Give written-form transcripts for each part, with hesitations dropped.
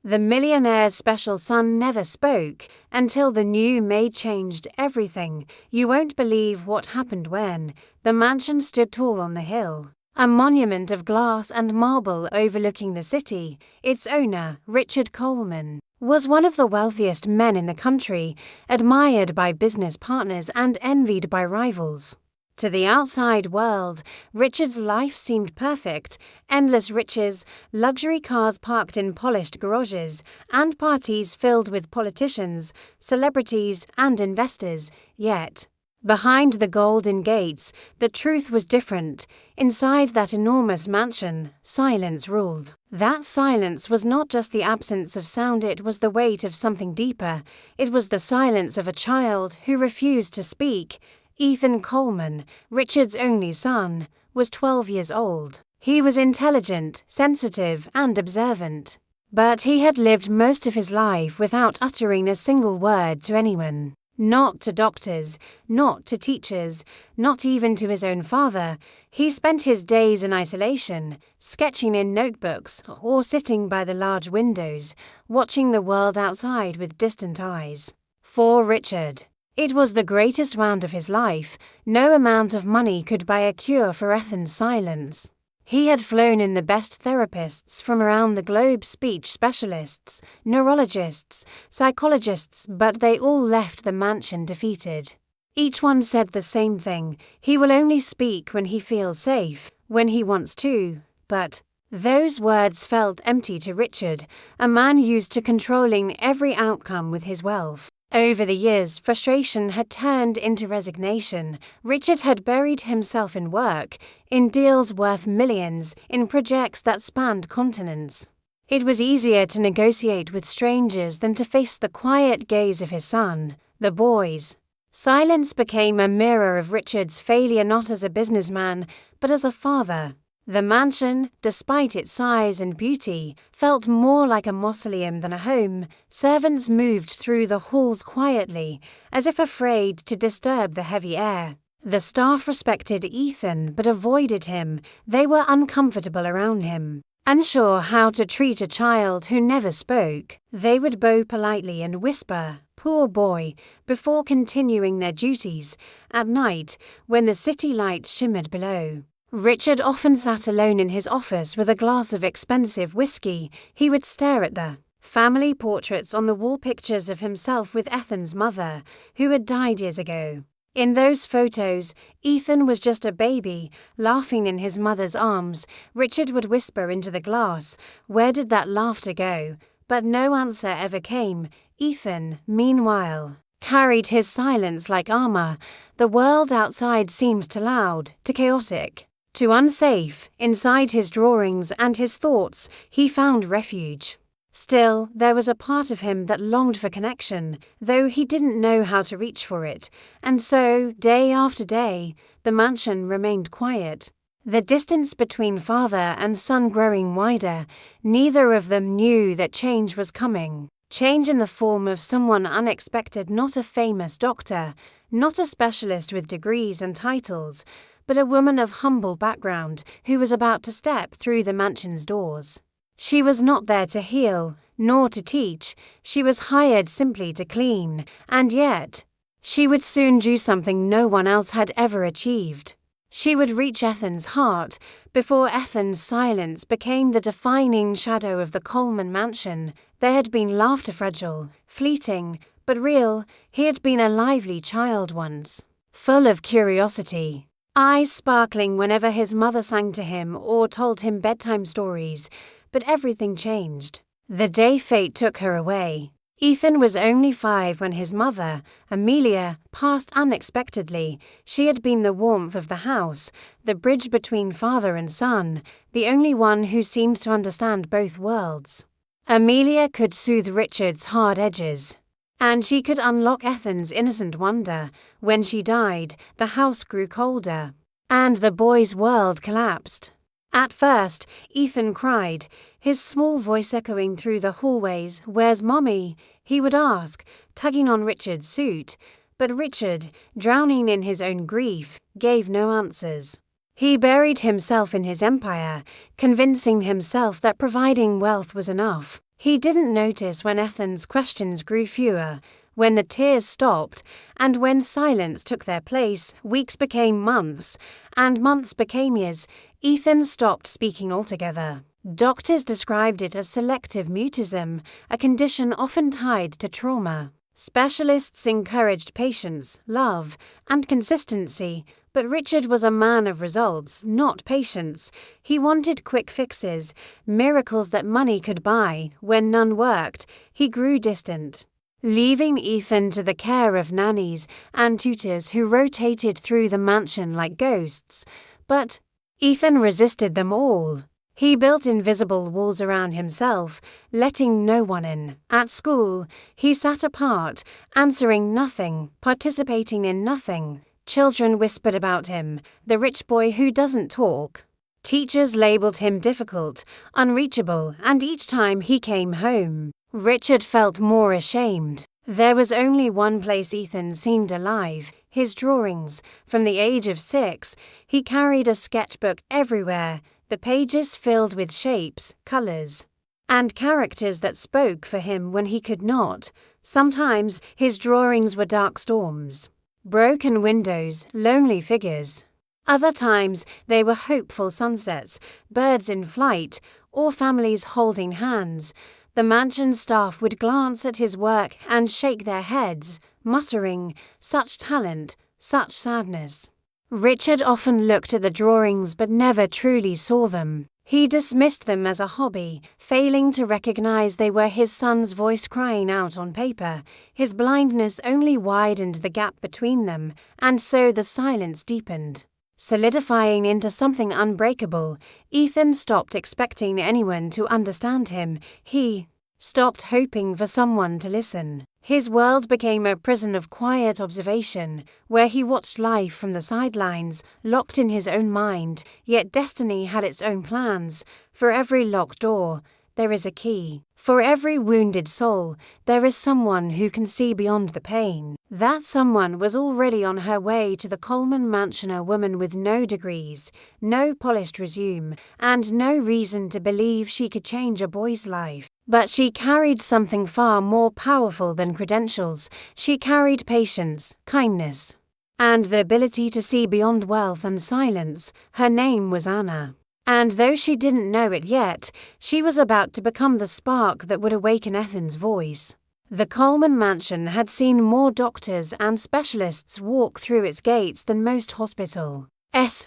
The millionaire's special son never spoke until the new maid changed everything. You won't believe what happened when the mansion stood tall on the hill, a monument of glass and marble overlooking the city. Its owner, Richard Coleman, was one of the wealthiest men in the country, admired by business partners and envied by rivals. To the outside world, Richard's life seemed perfect: endless riches, luxury cars parked in polished garages, and parties filled with politicians, celebrities, and investors. Yet, behind the golden gates, the truth was different. Inside that enormous mansion, silence ruled. That silence was not just the absence of sound, it was the weight of something deeper. It was the silence of a child who refused to speak. Ethan Coleman, Richard's only son, was 12 years old. He was intelligent, sensitive, and observant. But he had lived most of his life without uttering a single word to anyone. Not to doctors, not to teachers, not even to his own father. He spent his days in isolation, sketching in notebooks or sitting by the large windows, watching the world outside with distant eyes. For Richard, it was the greatest round of his life. No amount of money could buy a cure for Ethan's silence. He had flown in the best therapists from around the globe, speech specialists, neurologists, psychologists, but they all left the mansion defeated. Each one said the same thing: he will only speak when he feels safe, when he wants to. But those words felt empty to Richard, a man used to controlling every outcome with his wealth. Over the years, frustration had turned into resignation. Richard had buried himself in work, in deals worth millions, in projects that spanned continents. It was easier to negotiate with strangers than to face the quiet gaze of his son, the boys. Silence became a mirror of Richard's failure, not as a businessman, but as a father. The mansion, despite its size and beauty, felt more like a mausoleum than a home. Servants moved through the halls quietly, as if afraid to disturb the heavy air. The staff respected Ethan but avoided him. They were uncomfortable around him. Unsure how to treat a child who never spoke, they would bow politely and whisper, "Poor boy," before continuing their duties. At night, when the city lights shimmered below, Richard often sat alone in his office with a glass of expensive whiskey. He would stare at the family portraits on the wall, pictures of himself with Ethan's mother, who had died years ago. In those photos, Ethan was just a baby, laughing in his mother's arms. Richard would whisper into the glass, "Where did that laughter go?" But no answer ever came. Ethan, meanwhile, carried his silence like armor. The world outside seemed too loud, too chaotic, too unsafe. Inside his drawings and his thoughts, he found refuge. Still, there was a part of him that longed for connection, though he didn't know how to reach for it. And so, day after day, the mansion remained quiet. The distance between father and son growing wider. Neither of them knew that change was coming. Change in the form of someone unexpected, not a famous doctor, not a specialist with degrees and titles, but a woman of humble background who was about to step through the mansion's doors. She was not there to heal, nor to teach. She was hired simply to clean, and yet, she would soon do something no one else had ever achieved. She would reach Ethan's heart before Ethan's silence became the defining shadow of the Coleman mansion. There had been laughter, fragile, fleeting, but real. He had been a lively child once, full of curiosity, eyes sparkling whenever his mother sang to him or told him bedtime stories. But everything changed the day fate took her away. Ethan was only 5 when his mother, Amelia, passed unexpectedly. She had been the warmth of the house, the bridge between father and son, the only one who seemed to understand both worlds. Amelia could soothe Richard's hard edges, and she could unlock Ethan's innocent wonder. When she died, the house grew colder, and the boy's world collapsed. At first, Ethan cried, his small voice echoing through the hallways. "Where's Mommy?" he would ask, tugging on Richard's suit. But Richard, drowning in his own grief, gave no answers. He buried himself in his empire, convincing himself that providing wealth was enough. He didn't notice when Ethan's questions grew fewer, when the tears stopped, and when silence took their place. Weeks became months, and months became years. Ethan stopped speaking altogether. Doctors described it as selective mutism, a condition often tied to trauma. Specialists encouraged patience, love, and consistency, but Richard was a man of results, not patience. He wanted quick fixes, miracles that money could buy. When none worked, he grew distant, leaving Ethan to the care of nannies and tutors who rotated through the mansion like ghosts. But Ethan resisted them all. He built invisible walls around himself, letting no one in. At school, he sat apart, answering nothing, participating in nothing. Children whispered about him, the rich boy who doesn't talk. Teachers labeled him difficult, unreachable, and each time he came home, Richard felt more ashamed. There was only one place Ethan seemed alive, his drawings. From the age of 6, he carried a sketchbook everywhere, the pages filled with shapes, colors, and characters that spoke for him when he could not. Sometimes his drawings were dark storms, broken windows, lonely figures. Other times they were hopeful sunsets, birds in flight, or families holding hands. The mansion staff would glance at his work and shake their heads, muttering, "Such talent, such sadness." Richard often looked at the drawings but never truly saw them. He dismissed them as a hobby, failing to recognize they were his son's voice crying out on paper. His blindness only widened the gap between them, and so the silence deepened, solidifying into something unbreakable. Ethan stopped expecting anyone to understand him. He stopped hoping for someone to listen. His world became a prison of quiet observation, where he watched life from the sidelines, locked in his own mind. Yet destiny had its own plans. For every locked door, there is a key. For every wounded soul, there is someone who can see beyond the pain. That someone was already on her way to the Coleman mansion, a woman with no degrees, no polished resume, and no reason to believe she could change a boy's life. But she carried something far more powerful than credentials. She carried patience, kindness, and the ability to see beyond wealth and silence. Her name was Anna. And though she didn't know it yet, she was about to become the spark that would awaken Ethan's voice. The Coleman mansion had seen more doctors and specialists walk through its gates than most hospitals.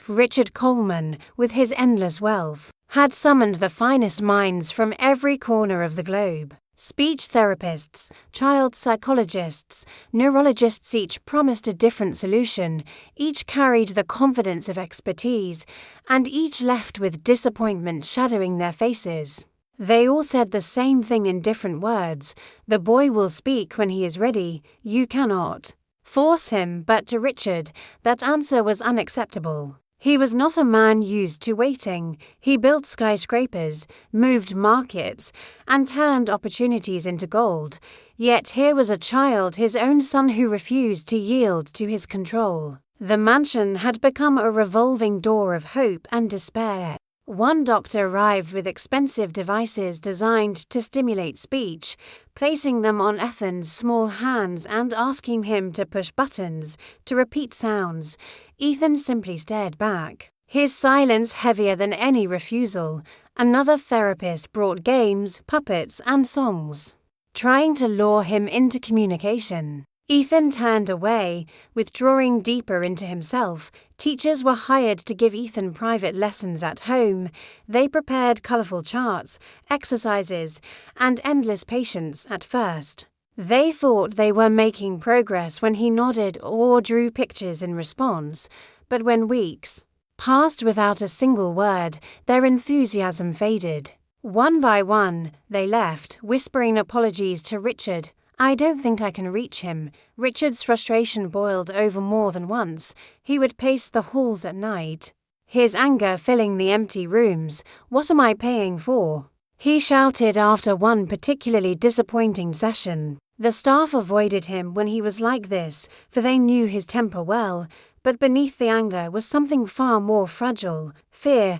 Richard Coleman, with his endless wealth, had summoned the finest minds from every corner of the globe. Speech therapists, child psychologists, neurologists, each promised a different solution, each carried the confidence of expertise, and each left with disappointment shadowing their faces. They all said the same thing in different words: "The boy will speak when he is ready. You cannot force him." But to Richard, that answer was unacceptable. He was not a man used to waiting. He built skyscrapers, moved markets, and turned opportunities into gold. Yet here was a child, his own son, who refused to yield to his control. The mansion had become a revolving door of hope and despair. One doctor arrived with expensive devices designed to stimulate speech, placing them on Ethan's small hands and asking him to push buttons to repeat sounds. Ethan simply stared back, his silence heavier than any refusal. Another therapist brought games, puppets, and songs, trying to lure him into communication. Ethan turned away, withdrawing deeper into himself. Teachers were hired to give Ethan private lessons at home. They prepared colorful charts, exercises, and endless patience at first. They thought they were making progress when he nodded or drew pictures in response. But when weeks passed without a single word, their enthusiasm faded. One by one, they left, whispering apologies to Richard. "I don't think I can reach him." Richard's frustration boiled over more than once. He would pace the halls at night, his anger filling the empty rooms. "What am I paying for?" he shouted after one particularly disappointing session. The staff avoided him when he was like this, for they knew his temper well. But beneath the anger was something far more fragile. Fear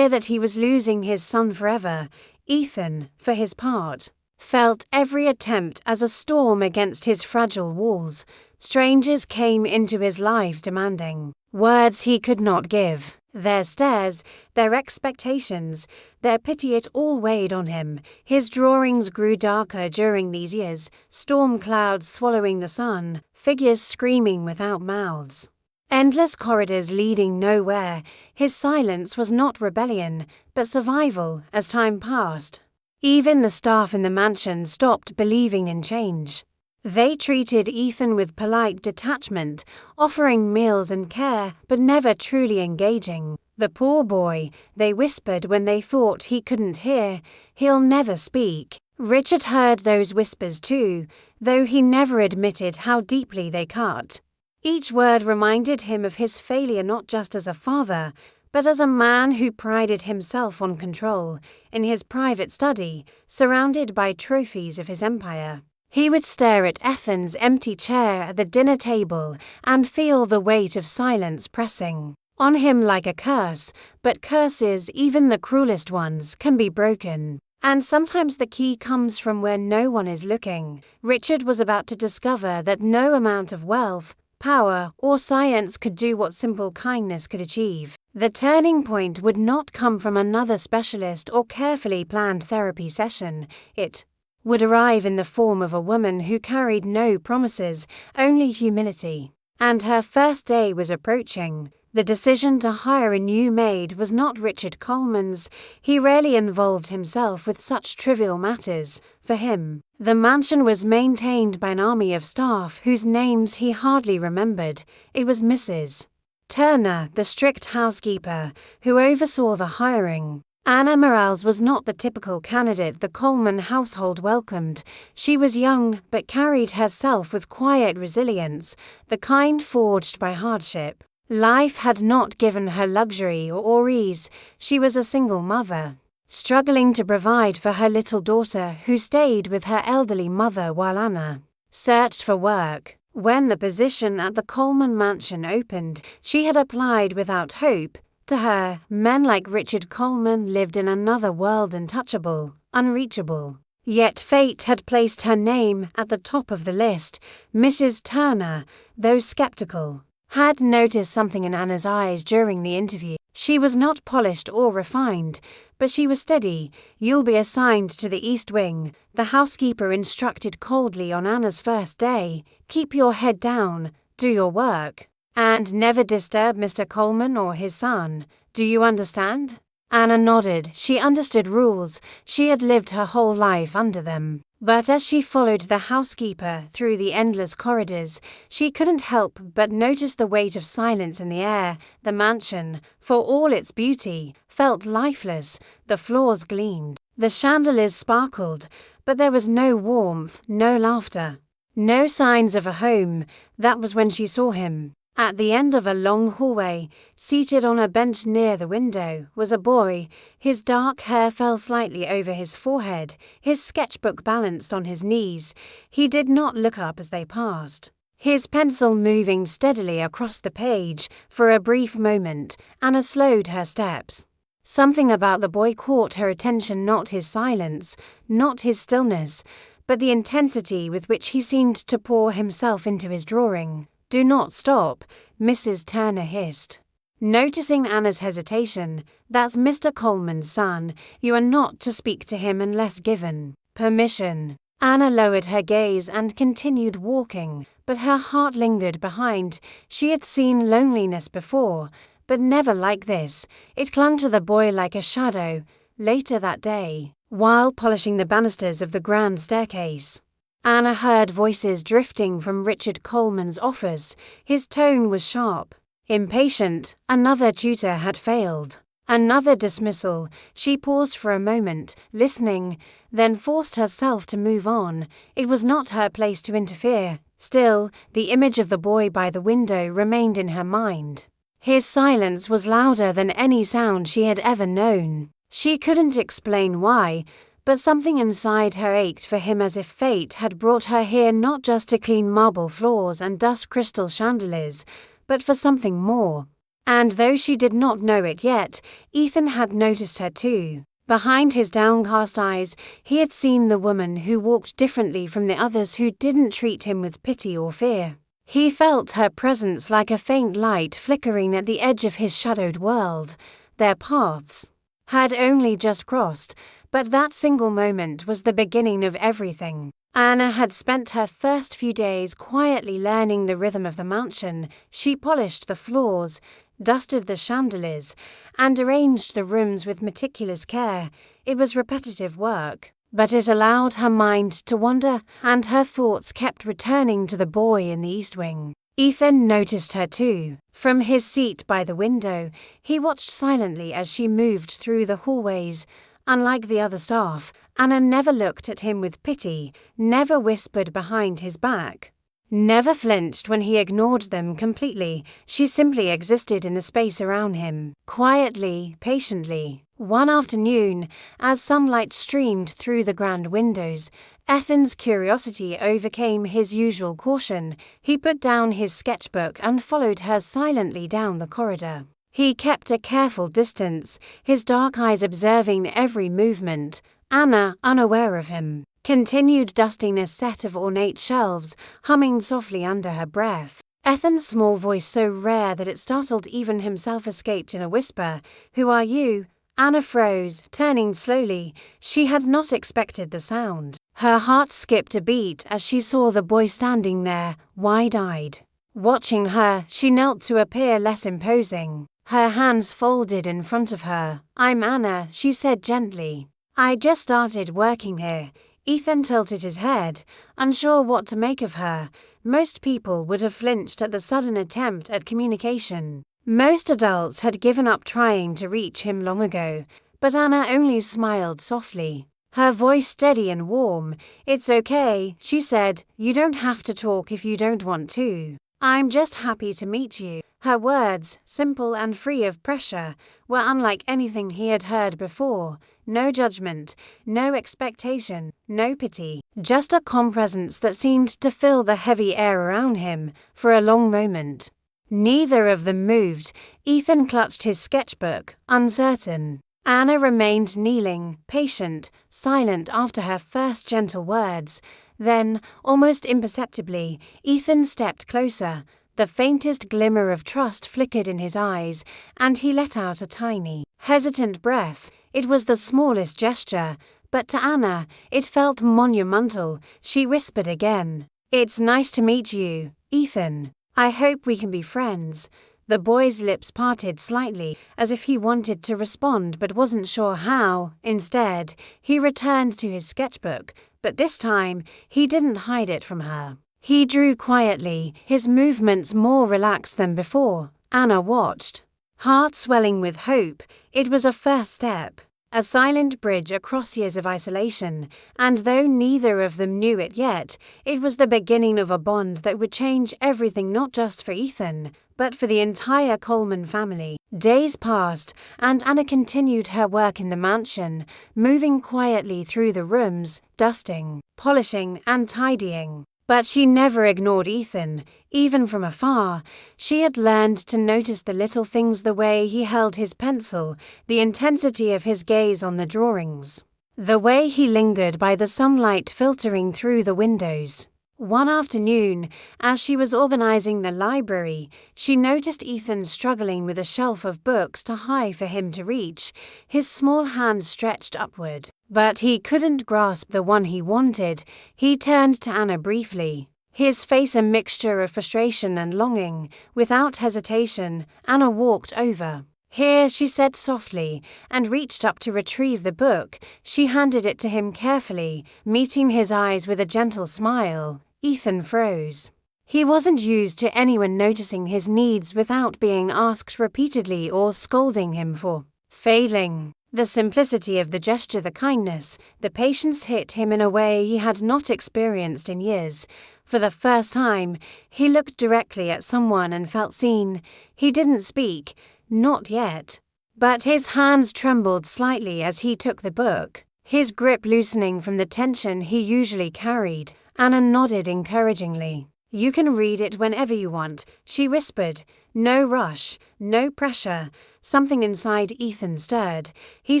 that he was losing his son forever. Ethan, for his part, felt every attempt as a storm against his fragile walls. Strangers came into his life demanding words he could not give. Their stares, their expectations, their pity, it all weighed on him. His drawings grew darker during these years, storm clouds swallowing the sun, figures screaming without mouths. Endless corridors leading nowhere. His silence was not rebellion, but survival as time passed. Even the staff in the mansion stopped believing in change. They treated Ethan with polite detachment, offering meals and care, but never truly engaging. The poor boy, they whispered when they thought he couldn't hear, he'll never speak. Richard heard those whispers too, though he never admitted how deeply they cut. Each word reminded him of his failure not just as a father, but as a man who prided himself on control. In his private study, surrounded by trophies of his empire, he would stare at Ethan's empty chair at the dinner table and feel the weight of silence pressing on him like a curse. But curses, even the cruelest ones, can be broken. And sometimes the key comes from where no one is looking. Richard was about to discover that no amount of wealth, power, or science could do what simple kindness could achieve. The turning point would not come from another specialist or carefully planned therapy session. It would arrive in the form of a woman who carried no promises, only humility. And her first day was approaching. The decision to hire a new maid was not Richard Coleman's. He rarely involved himself with such trivial matters. For him, the mansion was maintained by an army of staff whose names he hardly remembered. It was Mrs. Turner, the strict housekeeper, who oversaw the hiring. Anna Morales was not the typical candidate the Coleman household welcomed. She was young, but carried herself with quiet resilience, the kind forged by hardship. Life had not given her luxury or ease. She was a single mother, struggling to provide for her little daughter who stayed with her elderly mother while Anna searched for work. When the position at the Coleman mansion opened, she had applied without hope. To her, men like Richard Coleman lived in another world, untouchable, unreachable. Yet fate had placed her name at the top of the list. Mrs. Turner, though skeptical, had noticed something in Anna's eyes during the interview. She was not polished or refined, but she was steady. "You'll be assigned to the East Wing," the housekeeper instructed coldly on Anna's first day. "Keep your head down, do your work, and never disturb Mr. Coleman or his son. Do you understand?" Anna nodded. She understood rules. She had lived her whole life under them. But as she followed the housekeeper through the endless corridors, she couldn't help but notice the weight of silence in the air. The mansion, for all its beauty, felt lifeless. The floors gleamed, the chandeliers sparkled, but there was no warmth, no laughter, no signs of a home. That was when she saw him. At the end of a long hallway, seated on a bench near the window, was a boy. His dark hair fell slightly over his forehead, his sketchbook balanced on his knees. He did not look up as they passed, his pencil moving steadily across the page. For a brief moment, Anna slowed her steps. Something about the boy caught her attention, not his silence, not his stillness, but the intensity with which he seemed to pour himself into his drawing. "Do not stop," Mrs. Turner hissed. Noticing Anna's hesitation, "That's Mr. Coleman's son. You are not to speak to him unless given permission." Anna lowered her gaze and continued walking, but her heart lingered behind. She had seen loneliness before, but never like this. It clung to the boy like a shadow. Later that day, while polishing the banisters of the grand staircase, Anna heard voices drifting from Richard Coleman's office. His tone was sharp, impatient. Another tutor had failed. Another dismissal. She paused for a moment, listening, then forced herself to move on. It was not her place to interfere. Still, the image of the boy by the window remained in her mind. His silence was louder than any sound she had ever known. She couldn't explain why, but something inside her ached for him, as if fate had brought her here not just to clean marble floors and dust crystal chandeliers, but for something more. And though she did not know it yet, Ethan had noticed her too. Behind his downcast eyes, he had seen the woman who walked differently from the others who didn't treat him with pity or fear. He felt her presence like a faint light flickering at the edge of his shadowed world. Their paths had only just crossed, but that single moment was the beginning of everything. Anna had spent her first few days quietly learning the rhythm of the mansion. She polished the floors, dusted the chandeliers, and arranged the rooms with meticulous care. It was repetitive work, but it allowed her mind to wander, and her thoughts kept returning to the boy in the East Wing. Ethan noticed her too. From his seat by the window, he watched silently as she moved through the hallways. Unlike the other staff, Anna never looked at him with pity, never whispered behind his back, never flinched when he ignored them completely. She simply existed in the space around him, quietly, patiently. One afternoon, as sunlight streamed through the grand windows, Ethan's curiosity overcame his usual caution. He put down his sketchbook and followed her silently down the corridor. He kept a careful distance, his dark eyes observing every movement. Anna, unaware of him, continued dusting a set of ornate shelves, humming softly under her breath. Ethan's small voice, so rare that it startled even himself, escaped in a whisper. "Who are you?" Anna froze, turning slowly. She had not expected the sound. Her heart skipped a beat as she saw the boy standing there, wide-eyed. Watching her, she knelt to appear less imposing, her hands folded in front of her. "I'm Anna," she said gently. "I just started working here." Ethan tilted his head, unsure what to make of her. Most people would have flinched at the sudden attempt at communication. Most adults had given up trying to reach him long ago, but Anna only smiled softly, her voice steady and warm. "It's okay," she said. "You don't have to talk if you don't want to. I'm just happy to meet you." Her words, simple and free of pressure, were unlike anything he had heard before. No judgment, no expectation, no pity, just a calm presence that seemed to fill the heavy air around him. For a long moment, neither of them moved. Ethan clutched his sketchbook, uncertain. Anna remained kneeling, patient, silent after her first gentle words. Then, almost imperceptibly, Ethan stepped closer. The faintest glimmer of trust flickered in his eyes, and he let out a tiny, hesitant breath. It was the smallest gesture, but to Anna, it felt monumental. She whispered again, "It's nice to meet you, Ethan. I hope we can be friends." The boy's lips parted slightly, as if he wanted to respond but wasn't sure how. Instead, he returned to his sketchbook, but this time, he didn't hide it from her. He drew quietly, his movements more relaxed than before. Anna watched, heart swelling with hope. It was a first step, a silent bridge across years of isolation, and though neither of them knew it yet, it was the beginning of a bond that would change everything, not just for Ethan, but for the entire Coleman family. Days passed, and Anna continued her work in the mansion, moving quietly through the rooms, dusting, polishing, and tidying. But she never ignored Ethan, even from afar. She had learned to notice the little things, the way he held his pencil, the intensity of his gaze on the drawings, the way he lingered by the sunlight filtering through the windows. One afternoon, as she was organizing the library, she noticed Ethan struggling with a shelf of books too high for him to reach, his small hand stretched upward. But he couldn't grasp the one he wanted. He turned to Anna briefly, his face a mixture of frustration and longing. Without hesitation, Anna walked over. "Here," she said softly, and reached up to retrieve the book. She handed it to him carefully, meeting his eyes with a gentle smile. Ethan froze. He wasn't used to anyone noticing his needs without being asked repeatedly or scolding him for failing. The simplicity of the gesture, the kindness, the patience hit him in a way he had not experienced in years. For the first time, he looked directly at someone and felt seen. He didn't speak, not yet, but his hands trembled slightly as he took the book, his grip loosening from the tension he usually carried. Anna nodded encouragingly. "You can read it whenever you want," she whispered. No rush, no pressure. Something inside Ethan stirred. He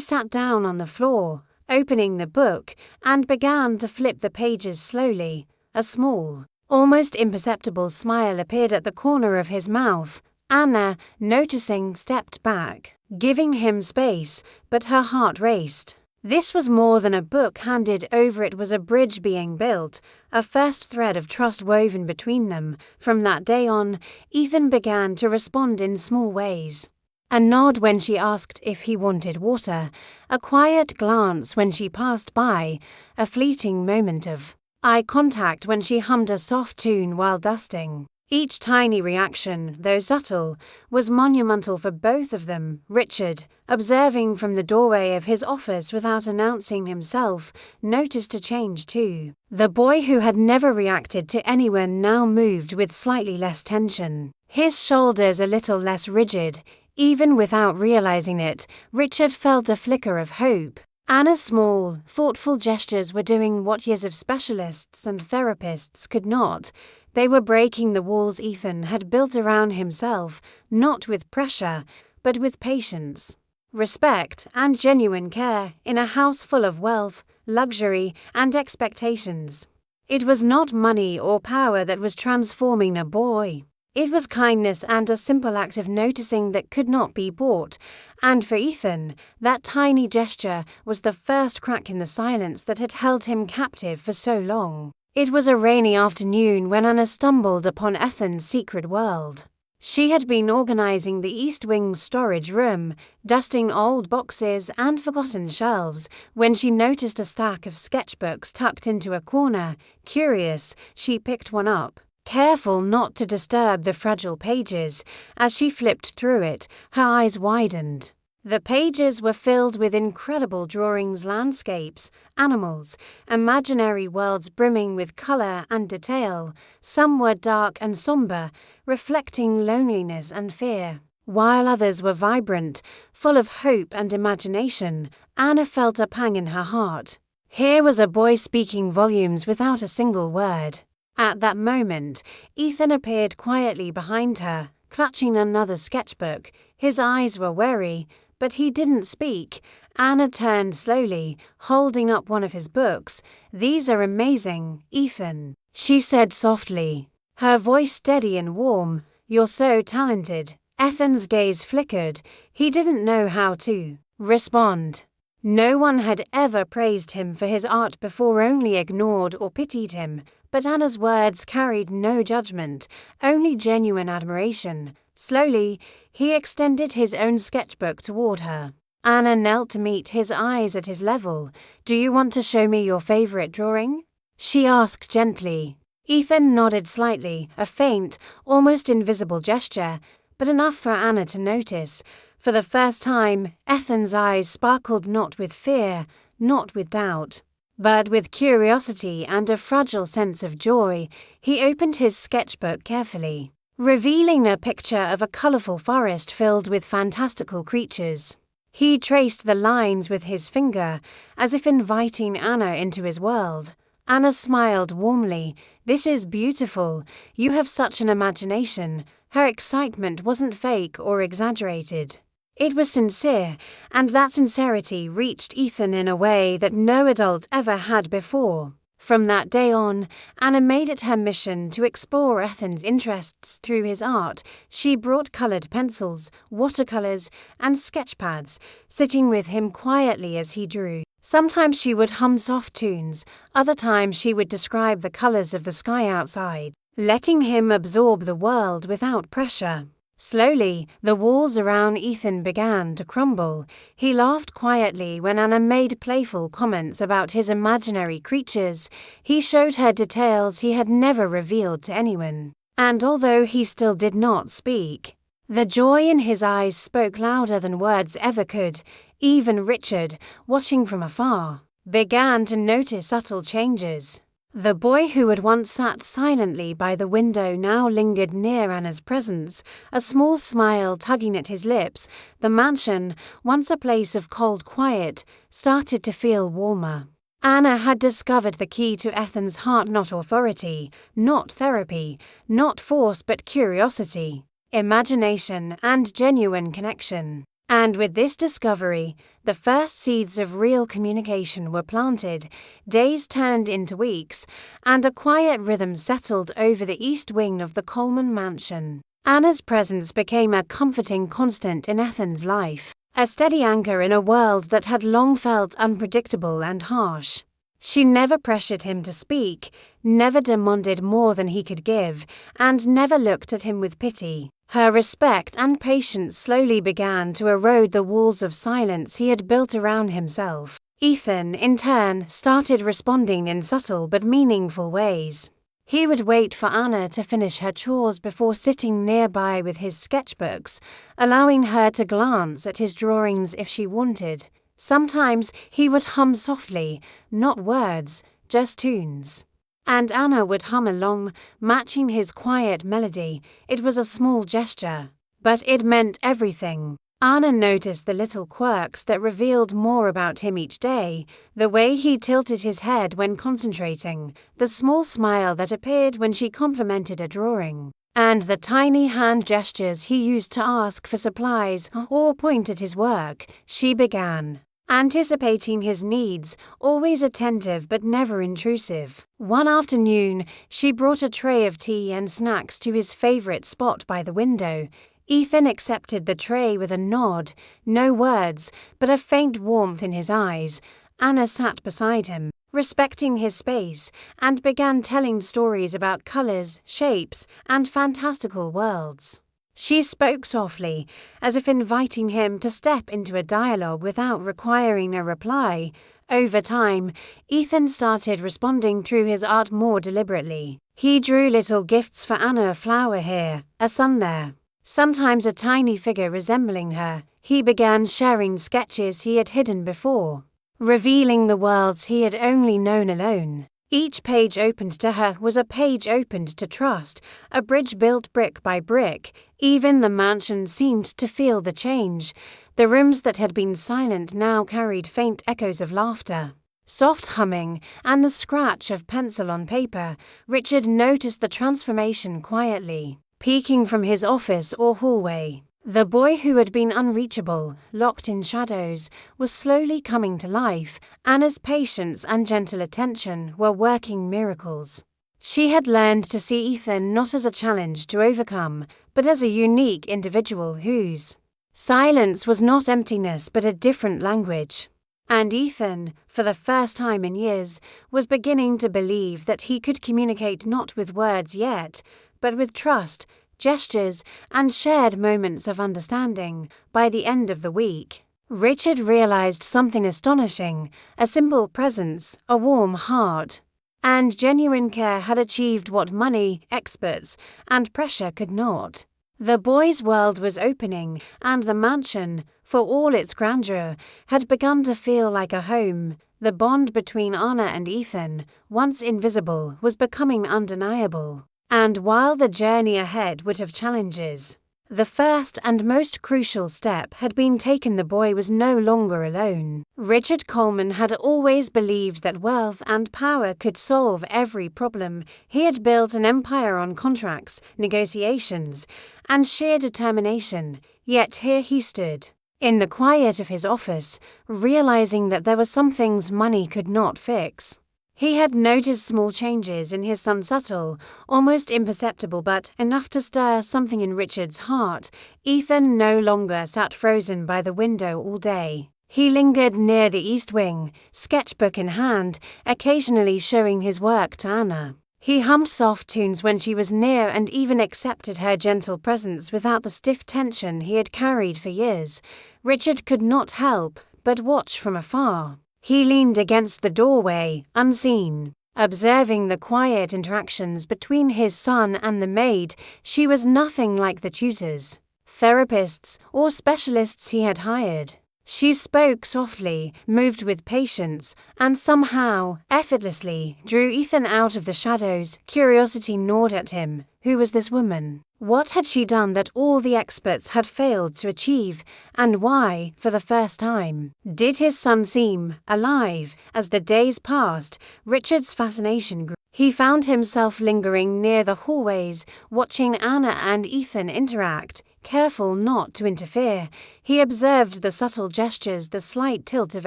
sat down on the floor, opening the book, and began to flip the pages slowly. A small, almost imperceptible smile appeared at the corner of his mouth. Anna, noticing, stepped back, giving him space, but her heart raced. This was more than a book handed over, it was a bridge being built, a first thread of trust woven between them. From that day on, Ethan began to respond in small ways. A nod when she asked if he wanted water, a quiet glance when she passed by, a fleeting moment of eye contact when she hummed a soft tune while dusting. Each tiny reaction, though subtle, was monumental for both of them. Richard, observing from the doorway of his office without announcing himself, noticed a change too. The boy who had never reacted to anyone now moved with slightly less tension, his shoulders a little less rigid. Even without realizing it, Richard felt a flicker of hope. Anna's small, thoughtful gestures were doing what years of specialists and therapists could not. They were breaking the walls Ethan had built around himself, not with pressure, but with patience, respect, and genuine care in a house full of wealth, luxury, and expectations. It was not money or power that was transforming a boy. It was kindness and a simple act of noticing that could not be bought, and for Ethan, that tiny gesture was the first crack in the silence that had held him captive for so long. It was a rainy afternoon when Anna stumbled upon Ethan's secret world. She had been organizing the East Wing's storage room, dusting old boxes and forgotten shelves, when she noticed a stack of sketchbooks tucked into a corner. Curious, she picked one up, careful not to disturb the fragile pages. As she flipped through it, her eyes widened. The pages were filled with incredible drawings, landscapes, animals, imaginary worlds brimming with color and detail. Some were dark and somber, reflecting loneliness and fear, while others were vibrant, full of hope and imagination. Anna felt a pang in her heart. Here was a boy speaking volumes without a single word. At that moment, Ethan appeared quietly behind her, clutching another sketchbook. His eyes were wary, but he didn't speak. Anna turned slowly, holding up one of his books. "These are amazing, Ethan," she said softly, her voice steady and warm. "You're so talented." Ethan's gaze flickered. He didn't know how to respond. No one had ever praised him for his art before, only ignored or pitied him. But Anna's words carried no judgment, only genuine admiration. Slowly, he extended his own sketchbook toward her. Anna knelt to meet his eyes at his level. "Do you want to show me your favorite drawing?" she asked gently. Ethan nodded slightly, a faint, almost invisible gesture, but enough for Anna to notice. For the first time, Ethan's eyes sparkled not with fear, not with doubt, but with curiosity and a fragile sense of joy. He opened his sketchbook carefully, revealing a picture of a colorful forest filled with fantastical creatures. He traced the lines with his finger, as if inviting Anna into his world. Anna smiled warmly. "This is beautiful. You have such an imagination." Her excitement wasn't fake or exaggerated. It was sincere, and that sincerity reached Ethan in a way that no adult ever had before. From that day on, Anna made it her mission to explore Ethan's interests through his art. She brought colored pencils, watercolors, and sketchpads, sitting with him quietly as he drew. Sometimes she would hum soft tunes, other times she would describe the colors of the sky outside, letting him absorb the world without pressure. Slowly, the walls around Ethan began to crumble. He laughed quietly when Anna made playful comments about his imaginary creatures. He showed her details he had never revealed to anyone. And although he still did not speak, the joy in his eyes spoke louder than words ever could. Even Richard, watching from afar, began to notice subtle changes. The boy who had once sat silently by the window now lingered near Anna's presence, a small smile tugging at his lips. The mansion, once a place of cold quiet, started to feel warmer. Anna had discovered the key to Ethan's heart: not authority, not therapy, not force, but curiosity. imagination, and genuine connection. And with this discovery, the first seeds of real communication were planted, days turned into weeks, and a quiet rhythm settled over the east wing of the Coleman mansion. Anna's presence became a comforting constant in Ethan's life, a steady anchor in a world that had long felt unpredictable and harsh. She never pressured him to speak, never demanded more than he could give, and never looked at him with pity. Her respect and patience slowly began to erode the walls of silence he had built around himself. Ethan, in turn, started responding in subtle but meaningful ways. He would wait for Anna to finish her chores before sitting nearby with his sketchbooks, allowing her to glance at his drawings if she wanted. Sometimes he would hum softly, not words, just tunes. And Anna would hum along, matching his quiet melody. It was a small gesture, but it meant everything. Anna noticed the little quirks that revealed more about him each day, the way he tilted his head when concentrating, the small smile that appeared when she complimented a drawing, and the tiny hand gestures he used to ask for supplies or point at his work. She began anticipating his needs, always attentive but never intrusive. One afternoon, she brought a tray of tea and snacks to his favorite spot by the window. Ethan accepted the tray with a nod, no words, but a faint warmth in his eyes. Anna sat beside him, respecting his space, and began telling stories about colors, shapes, and fantastical worlds. She spoke softly, as if inviting him to step into a dialogue without requiring a reply. Over time, Ethan started responding through his art more deliberately. He drew little gifts for Anna, a flower here, a sun there, sometimes a tiny figure resembling her. He began sharing sketches he had hidden before, revealing the worlds he had only known alone. Each page opened to her was a page opened to trust, a bridge built brick by brick. Even the mansion seemed to feel the change. The rooms that had been silent now carried faint echoes of laughter, soft humming, and the scratch of pencil on paper. Richard noticed the transformation quietly, peeking from his office or hallway. The boy who had been unreachable, locked in shadows, was slowly coming to life. Anna's patience and gentle attention were working miracles. She had learned to see Ethan not as a challenge to overcome, but as a unique individual whose silence was not emptiness but a different language. And Ethan, for the first time in years, was beginning to believe that he could communicate not with words yet, but with trust, gestures, and shared moments of understanding. By the end of the week, Richard realized something astonishing. A simple presence, a warm heart, and genuine care had achieved what money, experts, and pressure could not. The boy's world was opening, and the mansion, for all its grandeur, had begun to feel like a home. The bond between Anna and Ethan, once invisible, was becoming undeniable. And while the journey ahead would have challenges, the first and most crucial step had been taken. The boy was no longer alone. Richard Coleman had always believed that wealth and power could solve every problem. He had built an empire on contracts, negotiations, and sheer determination. Yet here he stood, in the quiet of his office, realizing that there were some things money could not fix. He had noticed small changes in his son, subtle, almost imperceptible, but enough to stir something in Richard's heart. Ethan no longer sat frozen by the window all day. He lingered near the east wing, sketchbook in hand, occasionally showing his work to Anna. He hummed soft tunes when she was near and even accepted her gentle presence without the stiff tension he had carried for years. Richard could not help but watch from afar. He leaned against the doorway, unseen, observing the quiet interactions between his son and the maid. She was nothing like the tutors, therapists, or specialists he had hired. She spoke softly, moved with patience, and somehow, effortlessly, drew Ethan out of the shadows. Curiosity gnawed at him. Who was this woman? What had she done that all the experts had failed to achieve? And why, for the first time, did his son seem alive? As the days passed, Richard's fascination grew. He found himself lingering near the hallways, watching Anna and Ethan interact, careful not to interfere. He observed the subtle gestures, the slight tilt of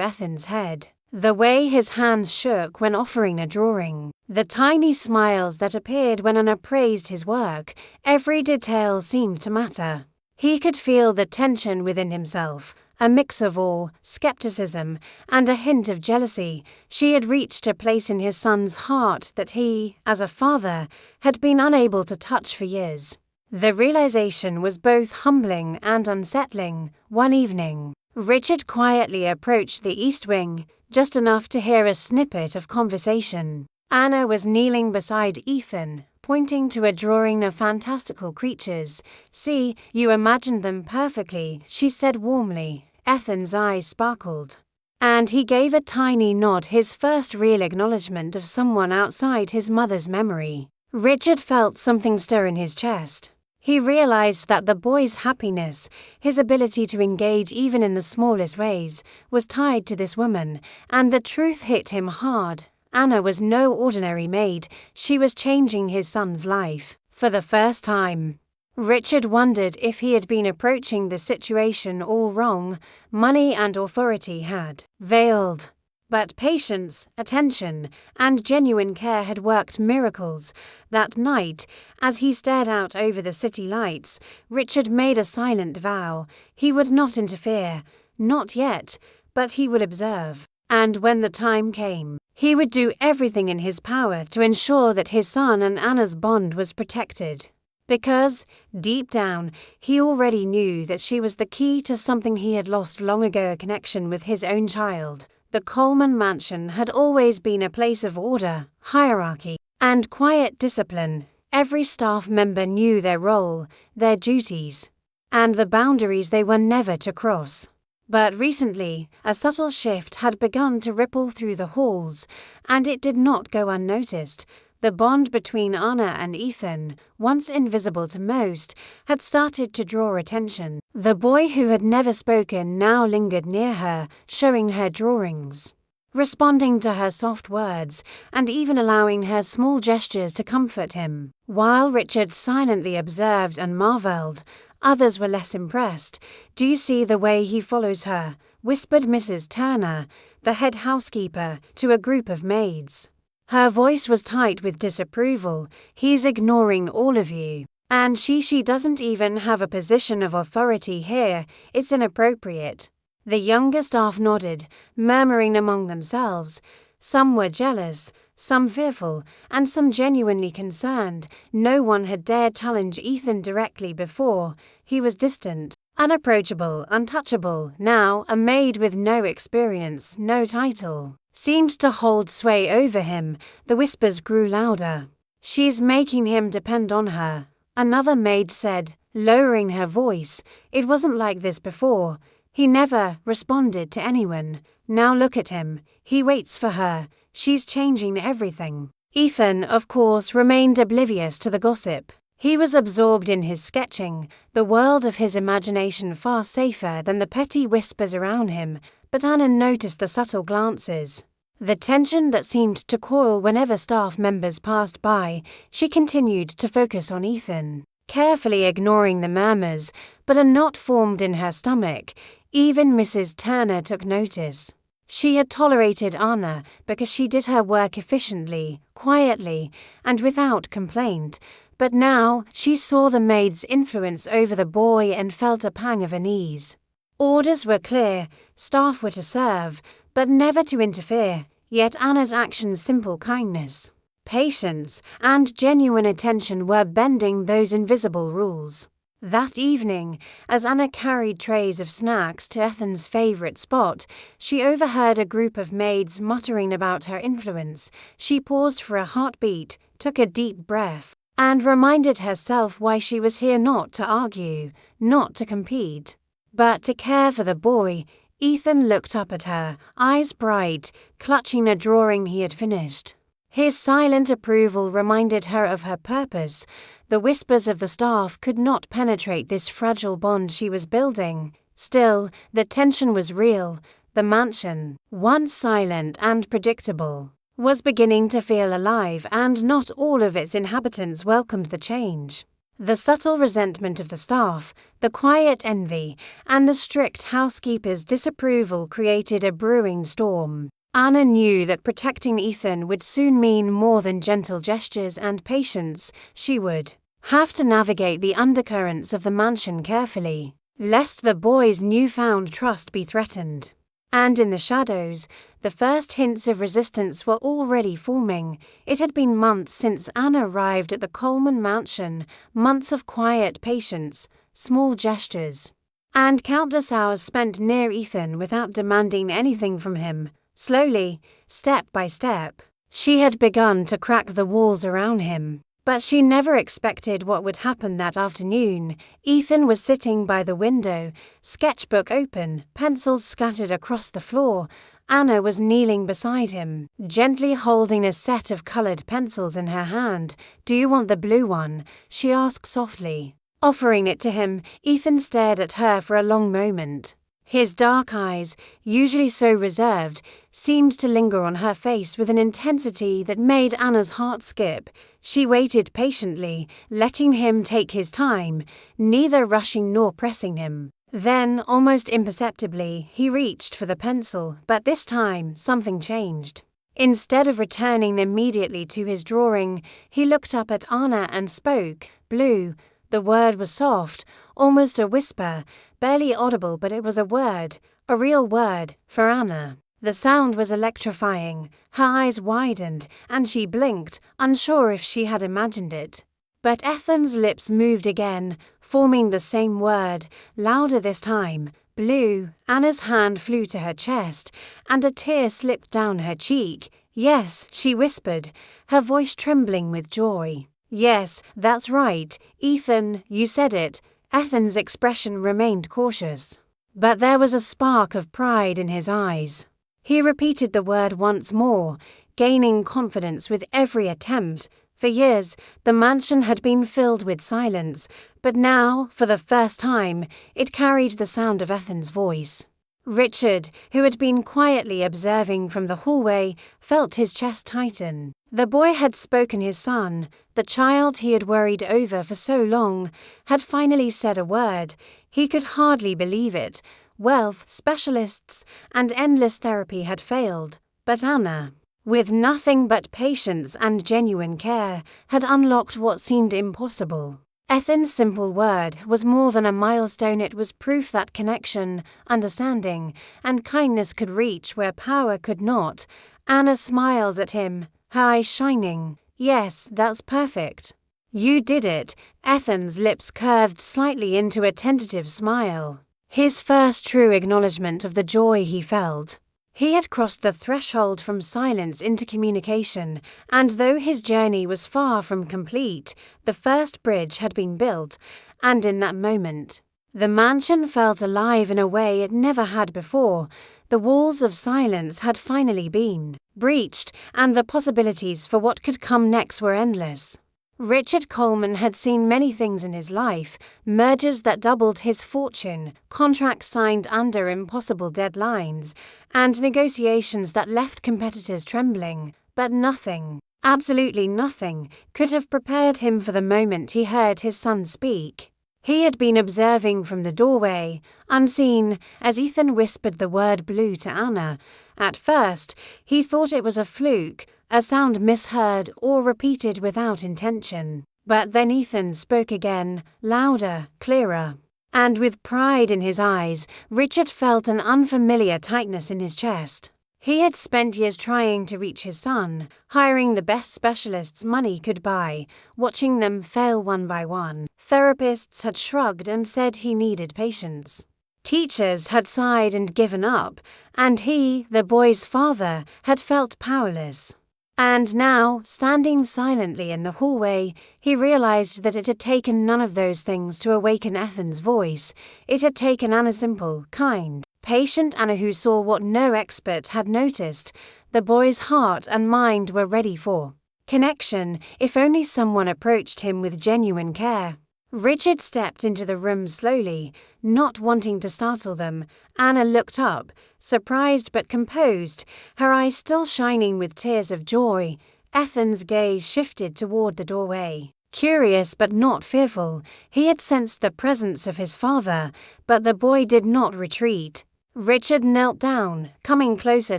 Ethan's head, the way his hands shook when offering a drawing, the tiny smiles that appeared when Anna praised his work. Every detail seemed to matter. He could feel the tension within himself, a mix of awe, skepticism, and a hint of jealousy. She had reached a place in his son's heart that he, as a father, had been unable to touch for years. The realization was both humbling and unsettling. One evening, Richard quietly approached the East Wing, just enough to hear a snippet of conversation. Anna was kneeling beside Ethan, pointing to a drawing of fantastical creatures. "See, you imagined them perfectly," she said warmly. Ethan's eyes sparkled, and he gave a tiny nod, his first real acknowledgement of someone outside his mother's memory. Richard felt something stir in his chest. He realized that the boy's happiness, his ability to engage even in the smallest ways, was tied to this woman, and the truth hit him hard. Anna was no ordinary maid. She was changing his son's life. For the first time, Richard wondered if he had been approaching the situation all wrong. Money and authority had veiled, but patience, attention, and genuine care had worked miracles. That night, as he stared out over the city lights, Richard made a silent vow. He would not interfere, not yet, but he would observe. And when the time came, he would do everything in his power to ensure that his son and Anna's bond was protected. Because, deep down, he already knew that she was the key to something he had lost long ago, a connection with his own child. The Coleman mansion had always been a place of order, hierarchy, and quiet discipline. Every staff member knew their role, their duties, and the boundaries they were never to cross. But recently, a subtle shift had begun to ripple through the halls, and it did not go unnoticed. The bond between Anna and Ethan, once invisible to most, had started to draw attention. The boy who had never spoken now lingered near her, showing her drawings, responding to her soft words, and even allowing her small gestures to comfort him. While Richard silently observed and marveled, others were less impressed. "Do you see the way he follows her?" whispered Mrs. Turner, the head housekeeper, to a group of maids. Her voice was tight with disapproval. "He's ignoring all of you. And she doesn't even have a position of authority here. It's inappropriate." The younger staff nodded, murmuring among themselves. Some were jealous, some fearful, and some genuinely concerned. No one had dared challenge Ethan directly before. He was distant, unapproachable, untouchable. Now, a maid with no experience, no title, seemed to hold sway over him. The whispers grew louder. "She's making him depend on her," another maid said, lowering her voice. "It wasn't like this before. He never responded to anyone. Now look at him. He waits for her. She's changing everything." Ethan, of course, remained oblivious to the gossip. He was absorbed in his sketching, the world of his imagination far safer than the petty whispers around him. But Anna noticed the subtle glances, the tension that seemed to coil whenever staff members passed by. She continued to focus on Ethan, carefully ignoring the murmurs, but a knot formed in her stomach. Even Mrs. Turner took notice. She had tolerated Anna because she did her work efficiently, quietly, and without complaint. But now she saw the maid's influence over the boy and felt a pang of unease. Orders were clear, staff were to serve, but never to interfere. Yet Anna's actions, simple kindness, patience, and genuine attention were bending those invisible rules. That evening, as Anna carried trays of snacks to Ethan's favorite spot, she overheard a group of maids muttering about her influence. She paused for a heartbeat, took a deep breath, and reminded herself why she was here: not to argue, not to compete, but to care for the boy. Ethan looked up at her, eyes bright, clutching a drawing he had finished. His silent approval reminded her of her purpose. The whispers of the staff could not penetrate this fragile bond she was building. Still, the tension was real. The mansion, once silent and predictable, was beginning to feel alive, and not all of its inhabitants welcomed the change. The subtle resentment of the staff, the quiet envy, and the strict housekeeper's disapproval created a brewing storm. Anna knew that protecting Ethan would soon mean more than gentle gestures and patience. She would have to navigate the undercurrents of the mansion carefully, lest the boy's newfound trust be threatened. And in the shadows, the first hints of resistance were already forming. It had been months since Anna arrived at the Coleman mansion, months of quiet patience, small gestures, and countless hours spent near Ethan without demanding anything from him. Slowly, step by step, she had begun to crack the walls around him. But she never expected what would happen that afternoon. Ethan was sitting by the window, sketchbook open, pencils scattered across the floor. Anna was kneeling beside him, gently holding a set of colored pencils in her hand. "Do you want the blue one?" she asked softly. Offering it to him, Ethan stared at her for a long moment. His dark eyes, usually so reserved, seemed to linger on her face with an intensity that made Anna's heart skip. She waited patiently, letting him take his time, neither rushing nor pressing him. Then, almost imperceptibly, he reached for the pencil, but this time something changed. Instead of returning immediately to his drawing, he looked up at Anna and spoke. "Blue." The word was soft, almost a whisper, barely audible, but it was a word, a real word, for Anna. The sound was electrifying. Her eyes widened, and she blinked, unsure if she had imagined it. But Ethan's lips moved again, forming the same word, louder this time. "Blue." Anna's hand flew to her chest, and a tear slipped down her cheek. "Yes," she whispered, her voice trembling with joy. "Yes, that's right, Ethan, you said it." Ethan's expression remained cautious, but there was a spark of pride in his eyes. He repeated the word once more, gaining confidence with every attempt. For years, the mansion had been filled with silence, but now, for the first time, it carried the sound of Ethan's voice. Richard, who had been quietly observing from the hallway, felt his chest tighten. The boy had spoken. His son, the child he had worried over for so long, had finally said a word. He could hardly believe it. Wealth, specialists, and endless therapy had failed, but Anna, with nothing but patience and genuine care, had unlocked what seemed impossible. Ethan's simple word was more than a milestone. It was proof that connection, understanding, and kindness could reach where power could not. Anna smiled at him, her eyes shining. "Yes, that's perfect. You did it." Ethan's lips curved slightly into a tentative smile, his first true acknowledgement of the joy he felt. He had crossed the threshold from silence into communication, and though his journey was far from complete, the first bridge had been built, and in that moment, the mansion felt alive in a way it never had before. The walls of silence had finally been breached, and the possibilities for what could come next were endless. Richard Coleman had seen many things in his life: mergers that doubled his fortune, contracts signed under impossible deadlines, and negotiations that left competitors trembling. But nothing, absolutely nothing, could have prepared him for the moment he heard his son speak. He had been observing from the doorway, unseen, as Ethan whispered the word "blue" to Anna. At first, he thought it was a fluke, a sound misheard or repeated without intention. But then Ethan spoke again, louder, clearer. And with pride in his eyes, Richard felt an unfamiliar tightness in his chest. He had spent years trying to reach his son, hiring the best specialists money could buy, watching them fail one by one. Therapists had shrugged and said he needed patience. Teachers had sighed and given up, and he, the boy's father, had felt powerless. And now, standing silently in the hallway, he realized that it had taken none of those things to awaken Ethan's voice. It had taken Anna, simple, kind, patient Anna, who saw what no expert had noticed. The boy's heart and mind were ready for connection, if only someone approached him with genuine care. Richard stepped into the room slowly, not wanting to startle them. Anna looked up, surprised but composed, her eyes still shining with tears of joy. Ethan's gaze shifted toward the doorway. Curious but not fearful, he had sensed the presence of his father, but the boy did not retreat. Richard knelt down, coming closer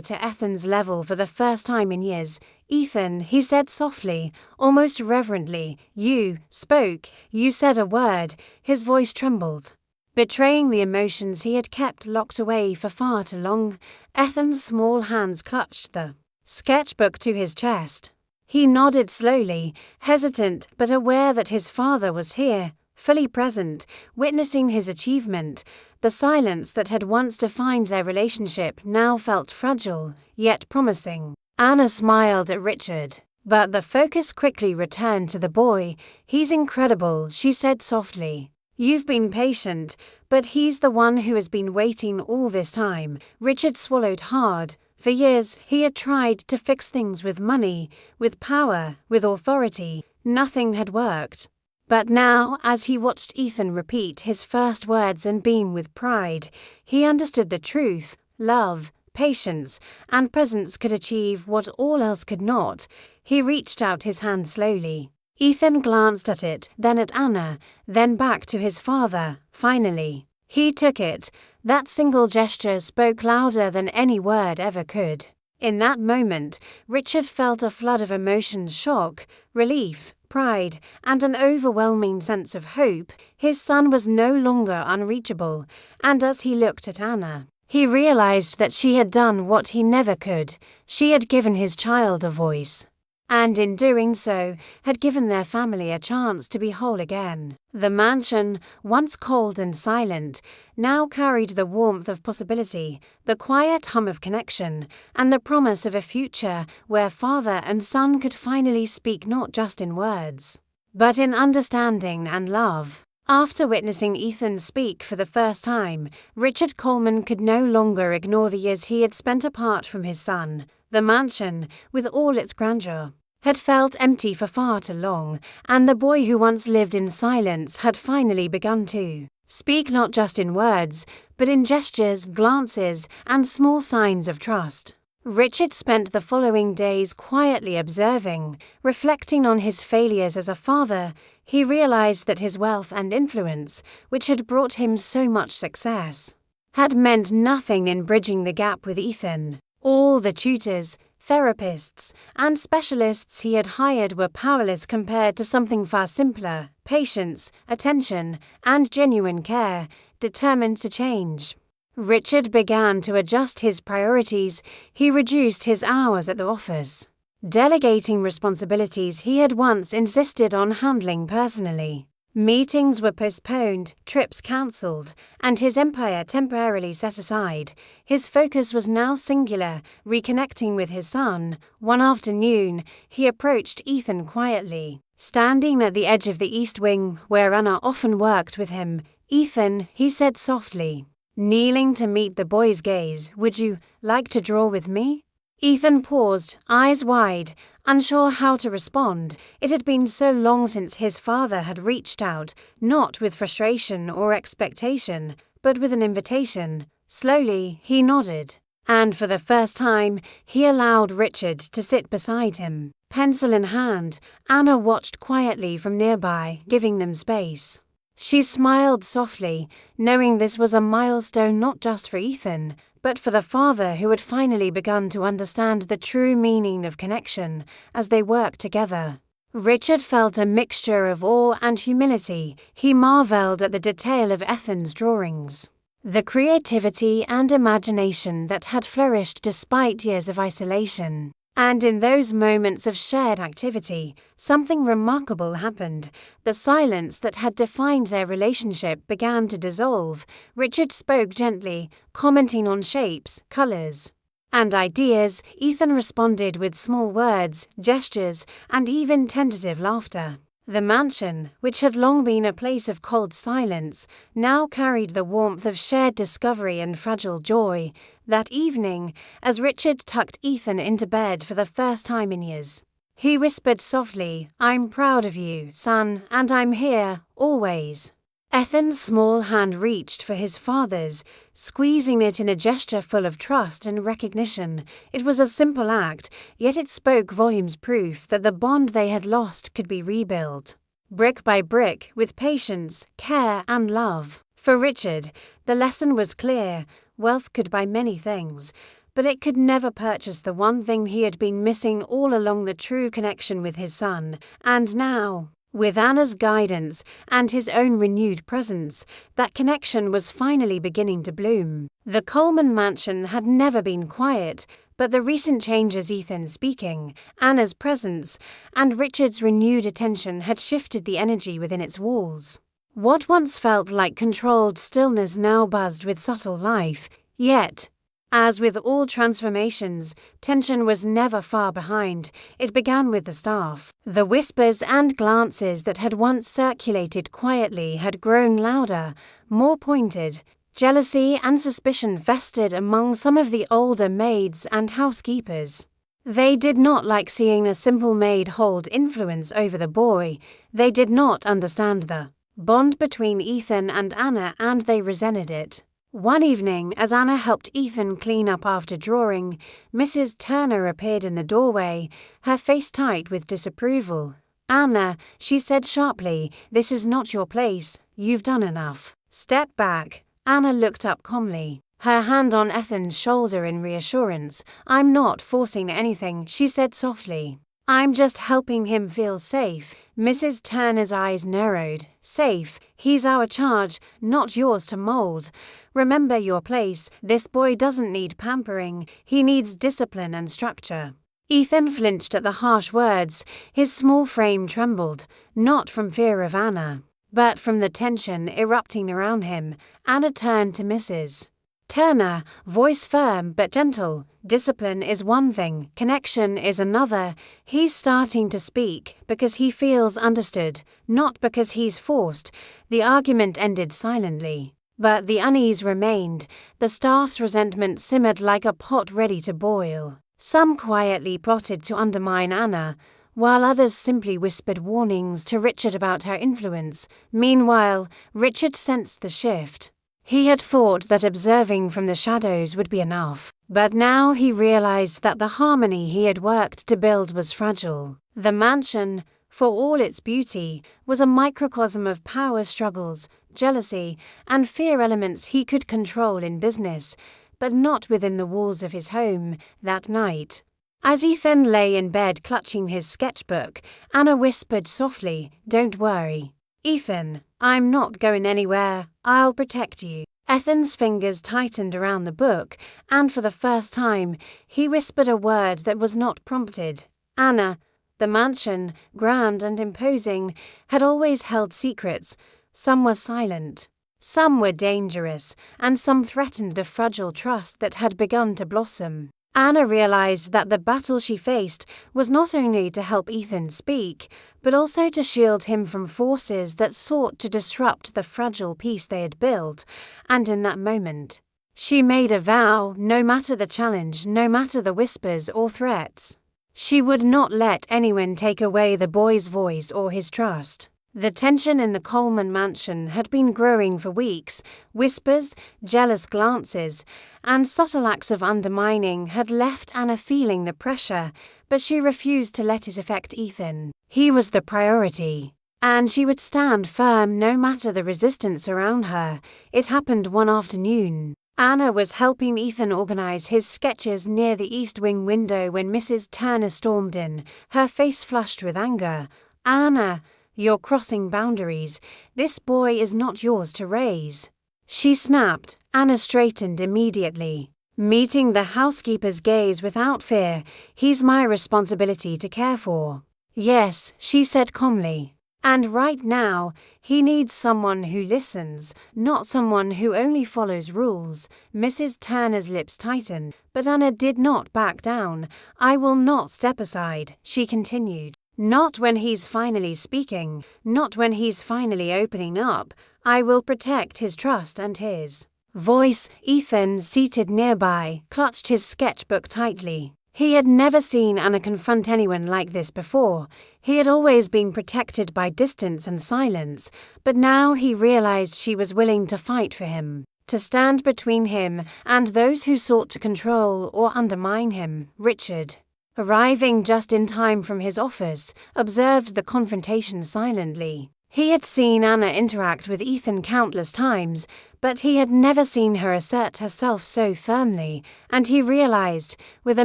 to Ethan's level for the first time in years. "Ethan," he said softly, almost reverently, "you spoke, you said a word." His voice trembled, betraying the emotions he had kept locked away for far too long. Ethan's small hands clutched the sketchbook to his chest. He nodded slowly, hesitant but aware that his father was here, fully present, witnessing his achievement. The silence that had once defined their relationship now felt fragile, yet promising. Anna smiled at Richard, but the focus quickly returned to the boy. "He's incredible," she said softly. "You've been patient, but he's the one who has been waiting all this time." Richard swallowed hard. For years, he had tried to fix things with money, with power, with authority. Nothing had worked. But now, as he watched Ethan repeat his first words and beam with pride, he understood the truth. Love, patience, and presence could achieve what all else could not. He reached out his hand slowly. Ethan glanced at it, then at Anna, then back to his father. Finally, he took it. That single gesture spoke louder than any word ever could. In that moment, Richard felt a flood of emotions: shock, relief, pride, and an overwhelming sense of hope. His son was no longer unreachable, and as he looked at Anna, he realized that she had done what he never could. She had given his child a voice, and in doing so, had given their family a chance to be whole again. The mansion, once cold and silent, now carried the warmth of possibility, the quiet hum of connection, and the promise of a future where father and son could finally speak not just in words, but in understanding and love. After witnessing Ethan speak for the first time, Richard Coleman could no longer ignore the years he had spent apart from his son. The mansion, with all its grandeur, had felt empty for far too long, and the boy who once lived in silence had finally begun to speak not just in words, but in gestures, glances, and small signs of trust. Richard spent the following days quietly observing, reflecting on his failures as a father. He realized that his wealth and influence, which had brought him so much success, had meant nothing in bridging the gap with Ethan. All the tutors, therapists, and specialists he had hired were powerless compared to something far simpler: patience, attention, and genuine care, determined to change. Richard began to adjust his priorities. He reduced his hours at the office, delegating responsibilities he had once insisted on handling personally. Meetings were postponed, trips cancelled, and his empire temporarily set aside. His focus was now singular, reconnecting with his son. One afternoon, he approached Ethan quietly, standing at the edge of the East Wing where Anna often worked with him. "Ethan," he said softly, kneeling to meet the boy's gaze, "would you like to draw with me?" Ethan paused, eyes wide, unsure how to respond. It had been so long since his father had reached out, not with frustration or expectation, but with an invitation. Slowly, he nodded, and for the first time, he allowed Richard to sit beside him. Pencil in hand, Anna watched quietly from nearby, giving them space. She smiled softly, knowing this was a milestone not just for Ethan, but for the father who had finally begun to understand the true meaning of connection as they worked together. Richard felt a mixture of awe and humility. He marveled at the detail of Ethan's drawings, the creativity and imagination that had flourished despite years of isolation. And in those moments of shared activity, something remarkable happened. The silence that had defined their relationship began to dissolve. Richard spoke gently, commenting on shapes, colors, and ideas. Ethan responded with small words, gestures, and even tentative laughter. The mansion, which had long been a place of cold silence, now carried the warmth of shared discovery and fragile joy. That evening, as Richard tucked Ethan into bed for the first time in years, He whispered softly, "I'm proud of you, son, and I'm here, always." Ethan's small hand reached for his father's, squeezing it in a gesture full of trust and recognition. It was a simple act, yet it spoke volumes, proof that the bond they had lost could be rebuilt. Brick by brick, with patience, care, and love. For Richard, the lesson was clear: wealth could buy many things, but it could never purchase the one thing he had been missing all along, the true connection with his son. And now, with Anna's guidance and his own renewed presence, that connection was finally beginning to bloom. The Coleman mansion had never been quiet, but the recent changes, Ethan speaking, Anna's presence, and Richard's renewed attention had shifted the energy within its walls. What once felt like controlled stillness now buzzed with subtle life. Yet, as with all transformations, tension was never far behind. It began with the staff. The whispers and glances that had once circulated quietly had grown louder, more pointed. Jealousy and suspicion festered among some of the older maids and housekeepers. They did not like seeing a simple maid hold influence over the boy. They did not understand the bond between Ethan and Anna, and they resented it. One evening, as Anna helped Ethan clean up after drawing, Mrs. Turner appeared in the doorway, her face tight with disapproval. "Anna," she said sharply, "this is not your place. You've done enough. Step back." Anna looked up calmly, her hand on Ethan's shoulder in reassurance. "I'm not forcing anything," she said softly. "I'm just helping him feel safe." Mrs. Turner's eyes narrowed. "Safe? He's our charge, not yours to mold. Remember your place. This boy doesn't need pampering. He needs discipline and structure." Ethan flinched at the harsh words. His small frame trembled, not from fear of Anna, but from the tension erupting around him. Anna turned to Mrs. Turner, voice firm but gentle. "Discipline is one thing, connection is another." He's starting to speak because he feels understood, not because he's forced. The argument ended silently, but the unease remained. The staff's resentment simmered like a pot ready to boil. Some quietly plotted to undermine Anna, while others simply whispered warnings to Richard about her influence. Meanwhile, Richard sensed the shift. He had thought that observing from the shadows would be enough, but now he realized that the harmony he had worked to build was fragile. The mansion, for all its beauty, was a microcosm of power struggles, jealousy, and fear, elements he could control in business, but not within the walls of his home. That night, as Ethan lay in bed clutching his sketchbook, Anna whispered softly, "Don't worry, Ethan, I'm not going anywhere. I'll protect you." Ethan's fingers tightened around the book, and for the first time, he whispered a word that was not prompted. "Anna." The mansion, grand and imposing, had always held secrets. Some were silent, some were dangerous, and some threatened the fragile trust that had begun to blossom. Anna realized that the battle she faced was not only to help Ethan speak, but also to shield him from forces that sought to disrupt the fragile peace they had built. And in that moment, she made a vow: no matter the challenge, no matter the whispers or threats, she would not let anyone take away the boy's voice or his trust. The tension in the Coleman mansion had been growing for weeks. Whispers, jealous glances, and subtle acts of undermining had left Anna feeling the pressure, but she refused to let it affect Ethan. He was the priority, and she would stand firm no matter the resistance around her. It happened one afternoon. Anna was helping Ethan organize his sketches near the East Wing window when Mrs. Turner stormed in, her face flushed with anger. "Anna, you're crossing boundaries. This boy is not yours to raise." She snapped. Anna straightened immediately, meeting the housekeeper's gaze without fear. "He's my responsibility to care for." "Yes," she said calmly. "And right now, he needs someone who listens, not someone who only follows rules." Mrs. Turner's lips tightened, but Anna did not back down. "I will not step aside," she continued. "Not when he's finally speaking, not when he's finally opening up. I will protect his trust and his voice." Ethan, seated nearby, clutched his sketchbook tightly. He had never seen Anna confront anyone like this before. He had always been protected by distance and silence, but now he realized she was willing to fight for him, to stand between him and those who sought to control or undermine him. Richard, arriving just in time from his office, observed the confrontation silently. He had seen Anna interact with Ethan countless times, but he had never seen her assert herself so firmly, and he realized, with a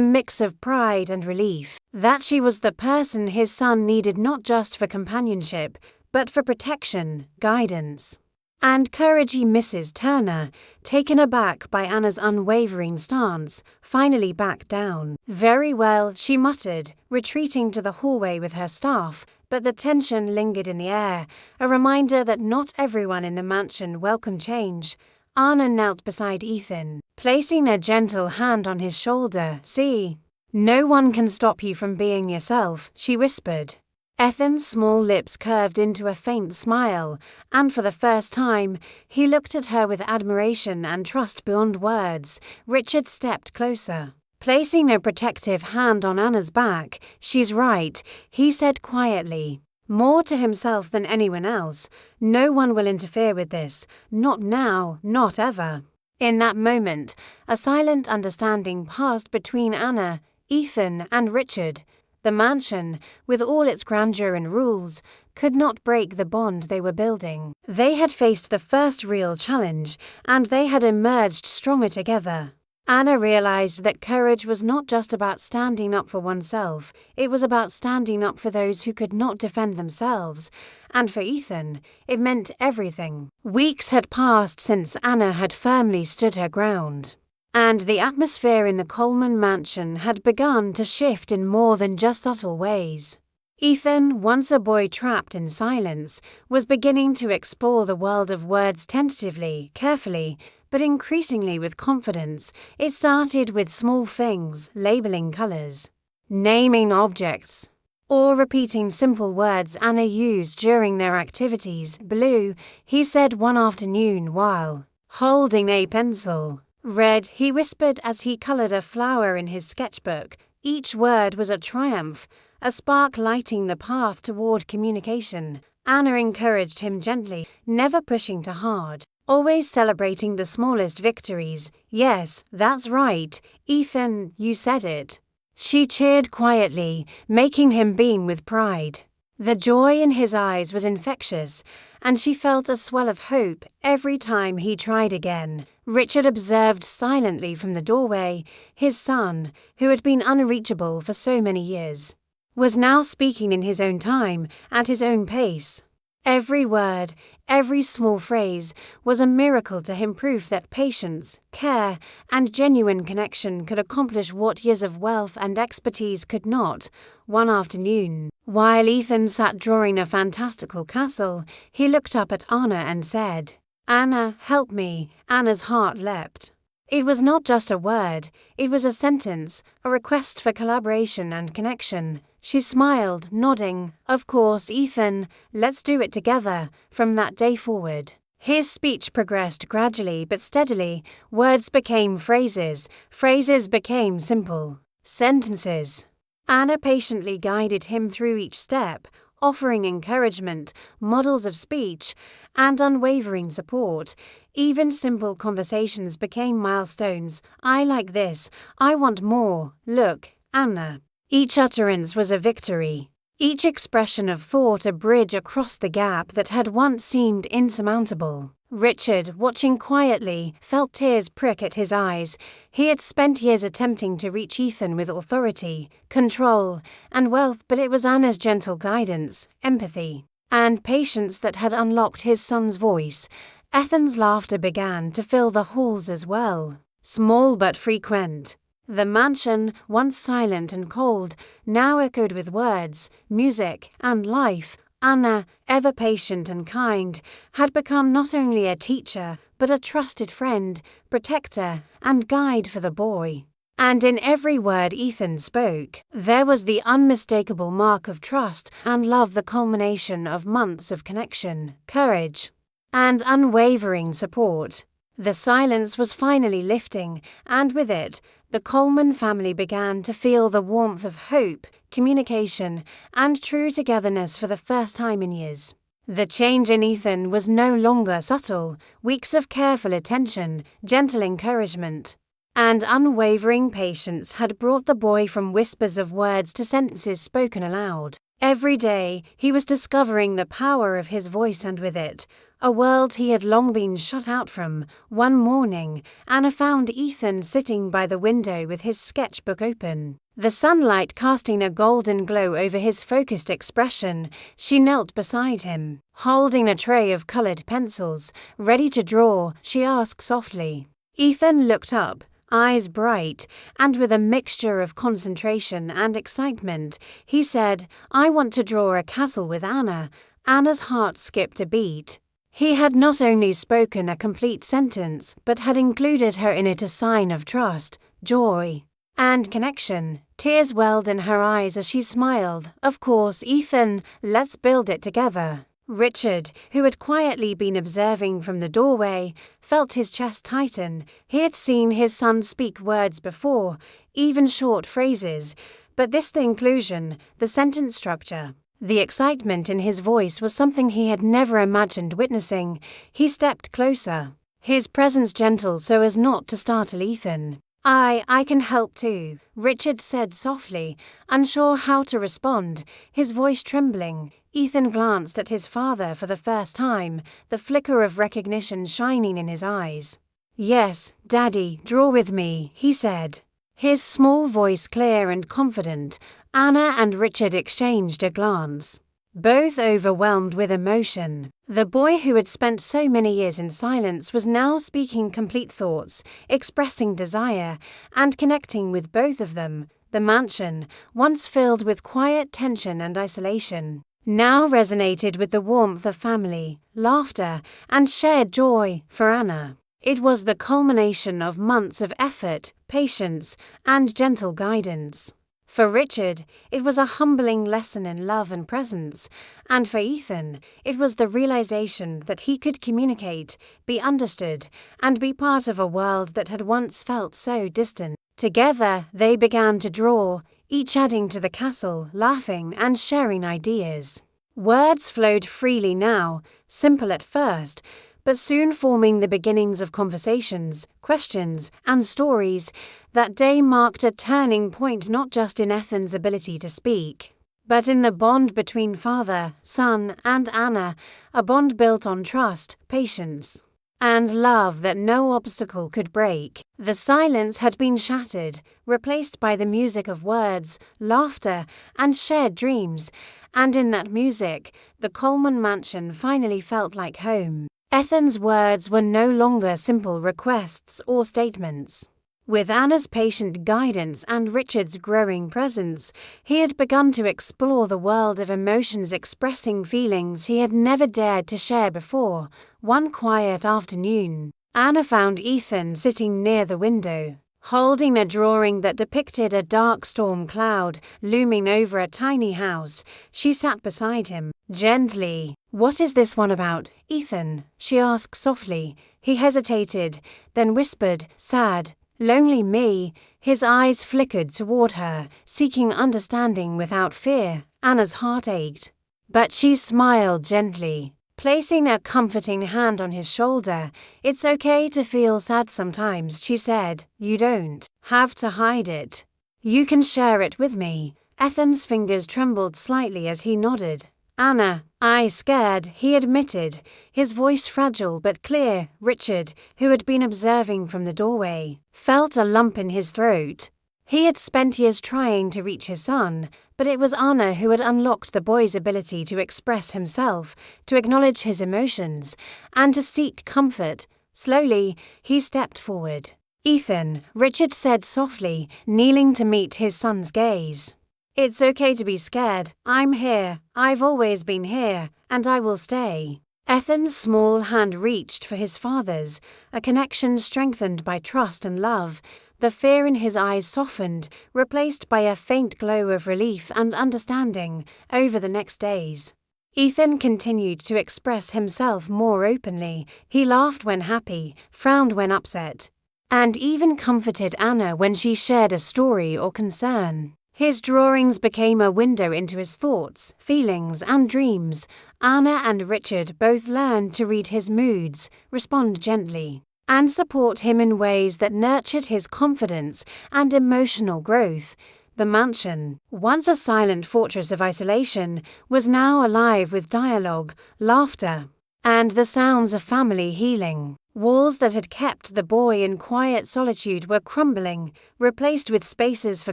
mix of pride and relief, that she was the person his son needed not just for companionship, but for protection, guidance, and courage. Mrs. Turner, taken aback by Anna's unwavering stance, finally backed down. "Very well," she muttered, retreating to the hallway with her staff, but the tension lingered in the air, a reminder that not everyone in the mansion welcomed change. Anna knelt beside Ethan, placing a gentle hand on his shoulder. "See, no one can stop you from being yourself," she whispered. Ethan's small lips curved into a faint smile, and for the first time, he looked at her with admiration and trust beyond words. Richard stepped closer, placing a protective hand on Anna's back. "She's right," he said quietly, more to himself than anyone else. "No one will interfere with this. Not now, not ever." In that moment, a silent understanding passed between Anna, Ethan, and Richard. The mansion, with all its grandeur and rules, could not break the bond they were building. They had faced the first real challenge, and they had emerged stronger together. Anna realized that courage was not just about standing up for oneself, it was about standing up for those who could not defend themselves, and for Ethan, it meant everything. Weeks had passed since Anna had firmly stood her ground, and the atmosphere in the Coleman mansion had begun to shift in more than just subtle ways. Ethan, once a boy trapped in silence, was beginning to explore the world of words tentatively, carefully, but increasingly with confidence. It started with small things, labeling colors, naming objects, or repeating simple words Anna used during their activities. "Blue," he said one afternoon while holding a pencil. "Red," he whispered as he colored a flower in his sketchbook. Each word was a triumph, a spark lighting the path toward communication. Anna encouraged him gently, never pushing too hard, always celebrating the smallest victories. "Yes, that's right, Ethan, you said it." She cheered quietly, making him beam with pride. The joy in his eyes was infectious, and she felt a swell of hope every time he tried again. Richard observed silently from the doorway. His son, who had been unreachable for so many years, was now speaking in his own time, at his own pace. Every word, every small phrase was a miracle to him, proof that patience, care, and genuine connection could accomplish what years of wealth and expertise could not. One afternoon, while Ethan sat drawing a fantastical castle, he looked up at Anna and said, "Anna, help me." Anna's heart leapt. It was not just a word, it was a sentence, a request for collaboration and connection. She smiled, nodding. "Of course, Ethan, let's do it together." From that day forward, his speech progressed gradually but steadily. Words became phrases, phrases became simple sentences. Anna patiently guided him through each step, offering encouragement, models of speech, and unwavering support. Even simple conversations became milestones. "I like this. I want more. Look, Anna." Each utterance was a victory, each expression of thought a bridge across the gap that had once seemed insurmountable. Richard, watching quietly, felt tears prick at his eyes. He had spent years attempting to reach Ethan with authority, control, and wealth, but it was Anna's gentle guidance, empathy, and patience that had unlocked his son's voice. Ethan's laughter began to fill the halls as well, small but frequent. The mansion, once silent and cold, now echoed with words, music, and life. Anna, ever patient and kind, had become not only a teacher, but a trusted friend, protector, and guide for the boy. And in every word Ethan spoke, there was the unmistakable mark of trust and love, the culmination of months of connection, courage, and unwavering support. The silence was finally lifting, and with it, the Coleman family began to feel the warmth of hope, communication, and true togetherness for the first time in years. The change in Ethan was no longer subtle. Weeks of careful attention, gentle encouragement, and unwavering patience had brought the boy from whispers of words to sentences spoken aloud. Every day, he was discovering the power of his voice, and with it, a world he had long been shut out from. One morning, Anna found Ethan sitting by the window with his sketchbook open. The sunlight casting a golden glow over his focused expression. She knelt beside him. Holding a tray of colored pencils, ready to draw, she asked softly. Ethan looked up, eyes bright, and with a mixture of concentration and excitement. He said, "I want to draw a castle with Anna." Anna's heart skipped a beat. He had not only spoken a complete sentence, but had included her in it, a sign of trust, joy, and connection. Tears welled in her eyes as she smiled. "Of course, Ethan, let's build it together." Richard, who had quietly been observing from the doorway, felt his chest tighten. He had seen his son speak words before, even short phrases, but the inclusion, the sentence structure, the excitement in his voice was something he had never imagined witnessing. He stepped closer, his presence gentle so as not to startle Ethan. I can help too," Richard said softly, unsure how to respond, his voice trembling. Ethan glanced at his father for the first time, the flicker of recognition shining in his eyes. "Yes, Daddy, draw with me," he said, his small voice clear and confident. Anna and Richard exchanged a glance, both overwhelmed with emotion. The boy who had spent so many years in silence was now speaking complete thoughts, expressing desire, and connecting with both of them. The mansion, once filled with quiet tension and isolation, now resonated with the warmth of family, laughter, and shared joy. For Anna, it was the culmination of months of effort, patience, and gentle guidance. For Richard, it was a humbling lesson in love and presence, and for Ethan, it was the realization that he could communicate, be understood, and be part of a world that had once felt so distant. Together, they began to draw, each adding to the castle, laughing and sharing ideas. Words flowed freely now, simple at first, but soon forming the beginnings of conversations, questions, and stories. That day marked a turning point not just in Ethan's ability to speak, but in the bond between father, son, and Anna, a bond built on trust, patience, and love that no obstacle could break. The silence had been shattered, replaced by the music of words, laughter, and shared dreams, and in that music, the Coleman mansion finally felt like home. Ethan's words were no longer simple requests or statements. With Anna's patient guidance and Richard's growing presence, he had begun to explore the world of emotions, expressing feelings he had never dared to share before. One quiet afternoon, Anna found Ethan sitting near the window, holding a drawing that depicted a dark storm cloud looming over a tiny house. She sat beside him, gently. "What is this one about, Ethan?" she asked softly. He hesitated, then whispered, "Sad, lonely me." His eyes flickered toward her, seeking understanding without fear. Anna's heart ached, but she smiled gently, placing a comforting hand on his shoulder. "It's okay to feel sad sometimes," she said. "You don't have to hide it. You can share it with me." Ethan's fingers trembled slightly as he nodded. "Anna, I scared," he admitted, his voice fragile but clear. Richard, who had been observing from the doorway, felt a lump in his throat. He had spent years trying to reach his son, but it was Anna who had unlocked the boy's ability to express himself, to acknowledge his emotions, and to seek comfort. Slowly, he stepped forward. "Ethan," Richard said softly, kneeling to meet his son's gaze. "It's okay to be scared. I'm here. I've always been here, and I will stay." Ethan's small hand reached for his father's, a connection strengthened by trust and love. The fear in his eyes softened, replaced by a faint glow of relief and understanding. Over the next days, Ethan continued to express himself more openly. He laughed when happy, frowned when upset, and even comforted Anna when she shared a story or concern. His drawings became a window into his thoughts, feelings, and dreams. Anna and Richard both learned to read his moods, respond gently, and support him in ways that nurtured his confidence and emotional growth. The mansion, once a silent fortress of isolation, was now alive with dialogue, laughter, and the sounds of family healing. Walls that had kept the boy in quiet solitude were crumbling, replaced with spaces for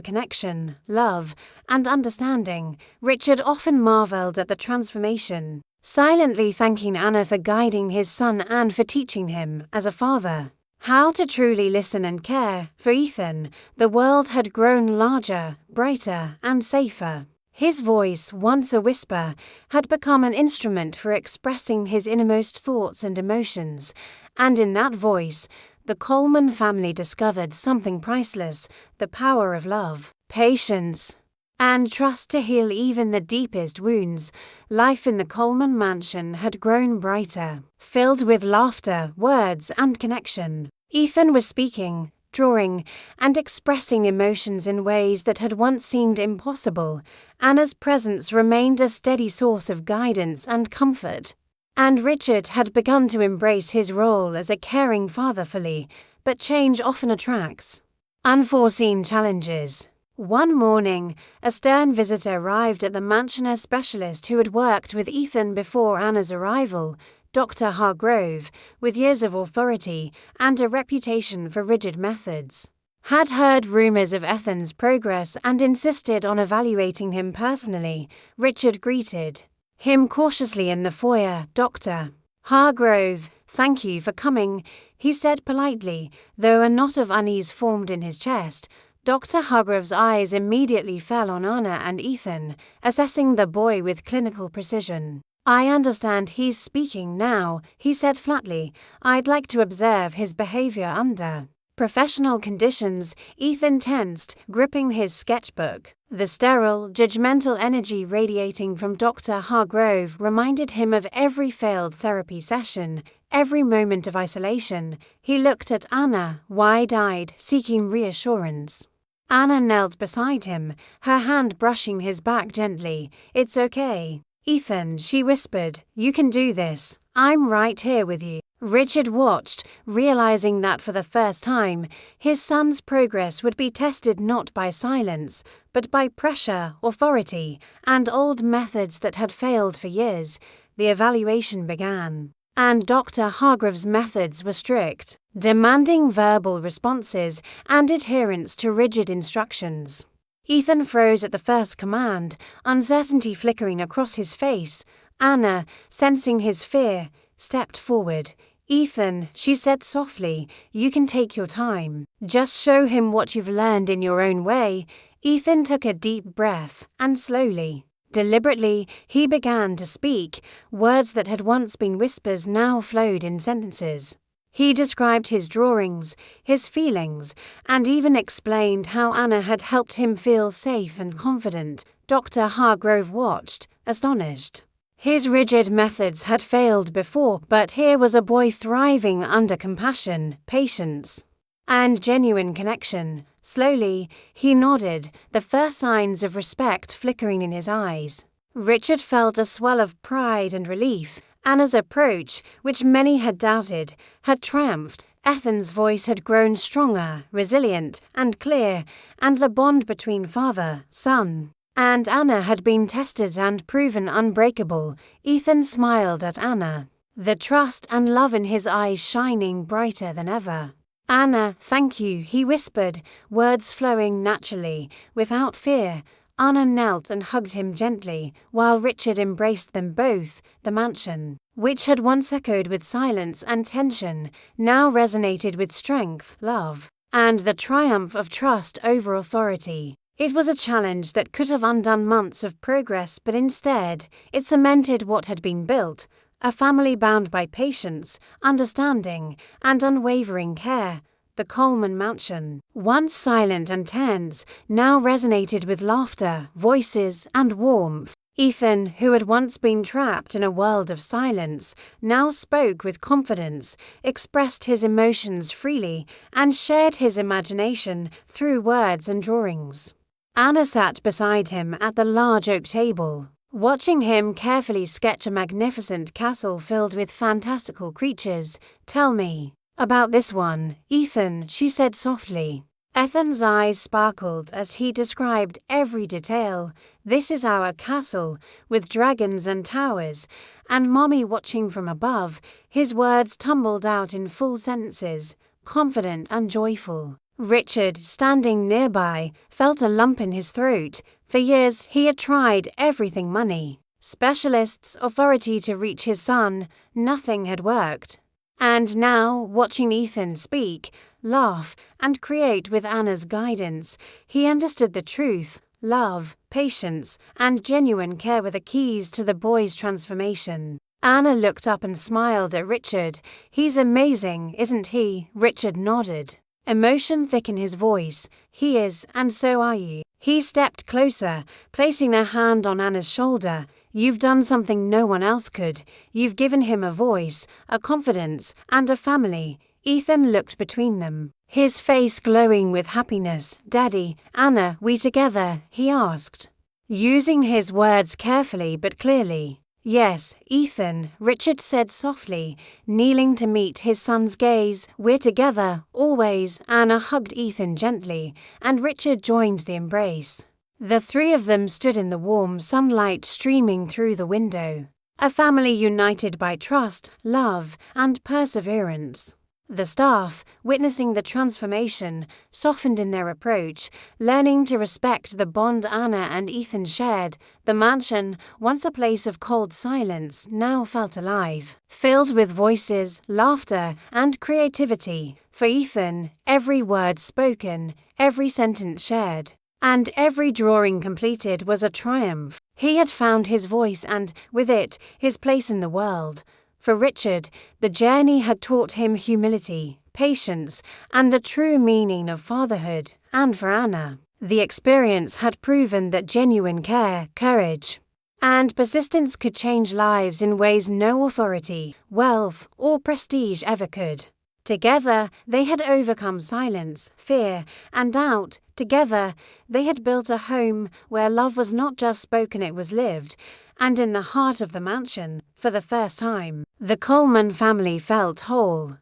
connection, love, and understanding. Richard often marveled at the transformation, silently thanking Anna for guiding his son and for teaching him, as a father, how to truly listen and care. For Ethan, the world had grown larger, brighter, and safer. His voice, once a whisper, had become an instrument for expressing his innermost thoughts and emotions, and in that voice, the Coleman family discovered something priceless: the power of love, patience, and trust to heal even the deepest wounds. Life in the Coleman mansion had grown brighter, filled with laughter, words, and connection. Ethan was speaking, drawing, and expressing emotions in ways that had once seemed impossible. Anna's presence remained a steady source of guidance and comfort, and Richard had begun to embrace his role as a caring father fully. But change often attracts unforeseen challenges. One morning, a stern visitor arrived at the mansion. A specialist who had worked with Ethan before Anna's arrival, Dr. Hargrove, with years of authority and a reputation for rigid methods, had heard rumors of Ethan's progress and insisted on evaluating him personally. Richard greeted him cautiously in the foyer. "Dr. Hargrove, thank you for coming," he said politely, though a knot of unease formed in his chest. Dr. Hargrove's eyes immediately fell on Anna and Ethan, assessing the boy with clinical precision. "I understand he's speaking now," he said flatly. "I'd like to observe his behavior under professional conditions." Ethan tensed, gripping his sketchbook. The sterile, judgmental energy radiating from Dr. Hargrove reminded him of every failed therapy session, every moment of isolation. He looked at Anna, wide-eyed, seeking reassurance. Anna knelt beside him, her hand brushing his back gently. "It's okay, Ethan," she whispered. "You can do this. I'm right here with you." Richard watched, realizing that for the first time, his son's progress would be tested not by silence, but by pressure, authority, and old methods that had failed for years. The evaluation began, and Dr. Hargrove's methods were strict, demanding verbal responses and adherence to rigid instructions. Ethan froze at the first command, uncertainty flickering across his face. Anna, sensing his fear, stepped forward. "Ethan," she said softly, "you can take your time. Just show him what you've learned in your own way." Ethan took a deep breath, and slowly, deliberately, he began to speak. Words that had once been whispers now flowed in sentences. He described his drawings, his feelings, and even explained how Anna had helped him feel safe and confident. Dr. Hargrove watched, astonished. His rigid methods had failed before, but here was a boy thriving under compassion, patience, and genuine connection. Slowly, he nodded, the first signs of respect flickering in his eyes. Richard felt a swell of pride and relief. Anna's approach, which many had doubted, had triumphed. Ethan's voice had grown stronger, resilient, and clear, and the bond between father, son, and Anna had been tested and proven unbreakable. Ethan smiled at Anna, the trust and love in his eyes shining brighter than ever. "Anna, thank you," he whispered, words flowing naturally, without fear. Anna knelt and hugged him gently, while Richard embraced them both. The mansion, which had once echoed with silence and tension, now resonated with strength, love, and the triumph of trust over authority. It was a challenge that could have undone months of progress, but instead, it cemented what had been built: a family bound by patience, understanding, and unwavering care. The Coleman mansion, once silent and tense, now resonated with laughter, voices, and warmth. Ethan, who had once been trapped in a world of silence, now spoke with confidence, expressed his emotions freely, and shared his imagination through words and drawings. Anna sat beside him at the large oak table, watching him carefully sketch a magnificent castle filled with fantastical creatures. "Tell me about this one, Ethan," she said softly. Ethan's eyes sparkled as he described every detail. "This is our castle, with dragons and towers, and Mommy watching from above." His words tumbled out in full sentences, confident and joyful. Richard, standing nearby, felt a lump in his throat. For years he had tried everything: money, specialists, authority to reach his son. Nothing had worked. And now, watching Ethan speak, laugh, and create with Anna's guidance, he understood the truth. Love, patience, and genuine care were the keys to the boy's transformation. Anna looked up and smiled at Richard. "He's amazing, isn't he?" Richard nodded. Emotion thick in his voice. "He is, and so are you." He stepped closer, placing a hand on Anna's shoulder. "You've done something no one else could. You've given him a voice, a confidence, and a family." Ethan looked between them, his face glowing with happiness. "Daddy, Anna, we together?" he asked, using his words carefully but clearly. "Yes, Ethan," Richard said softly, kneeling to meet his son's gaze. "We're together, always." Anna hugged Ethan gently, and Richard joined the embrace. The three of them stood in the warm sunlight streaming through the window, a family united by trust, love, and perseverance. The staff, witnessing the transformation, softened in their approach, learning to respect the bond Anna and Ethan shared. The mansion, once a place of cold silence, now felt alive, filled with voices, laughter, and creativity. For Ethan, every word spoken, every sentence shared, and every drawing completed was a triumph. He had found his voice and, with it, his place in the world. For Richard, the journey had taught him humility, patience, and the true meaning of fatherhood. And for Anna, the experience had proven that genuine care, courage, and persistence could change lives in ways no authority, wealth, or prestige ever could. Together, they had overcome silence, fear, and doubt. Together, they had built a home where love was not just spoken, it was lived. And in the heart of the mansion, for the first time, the Coleman family felt whole.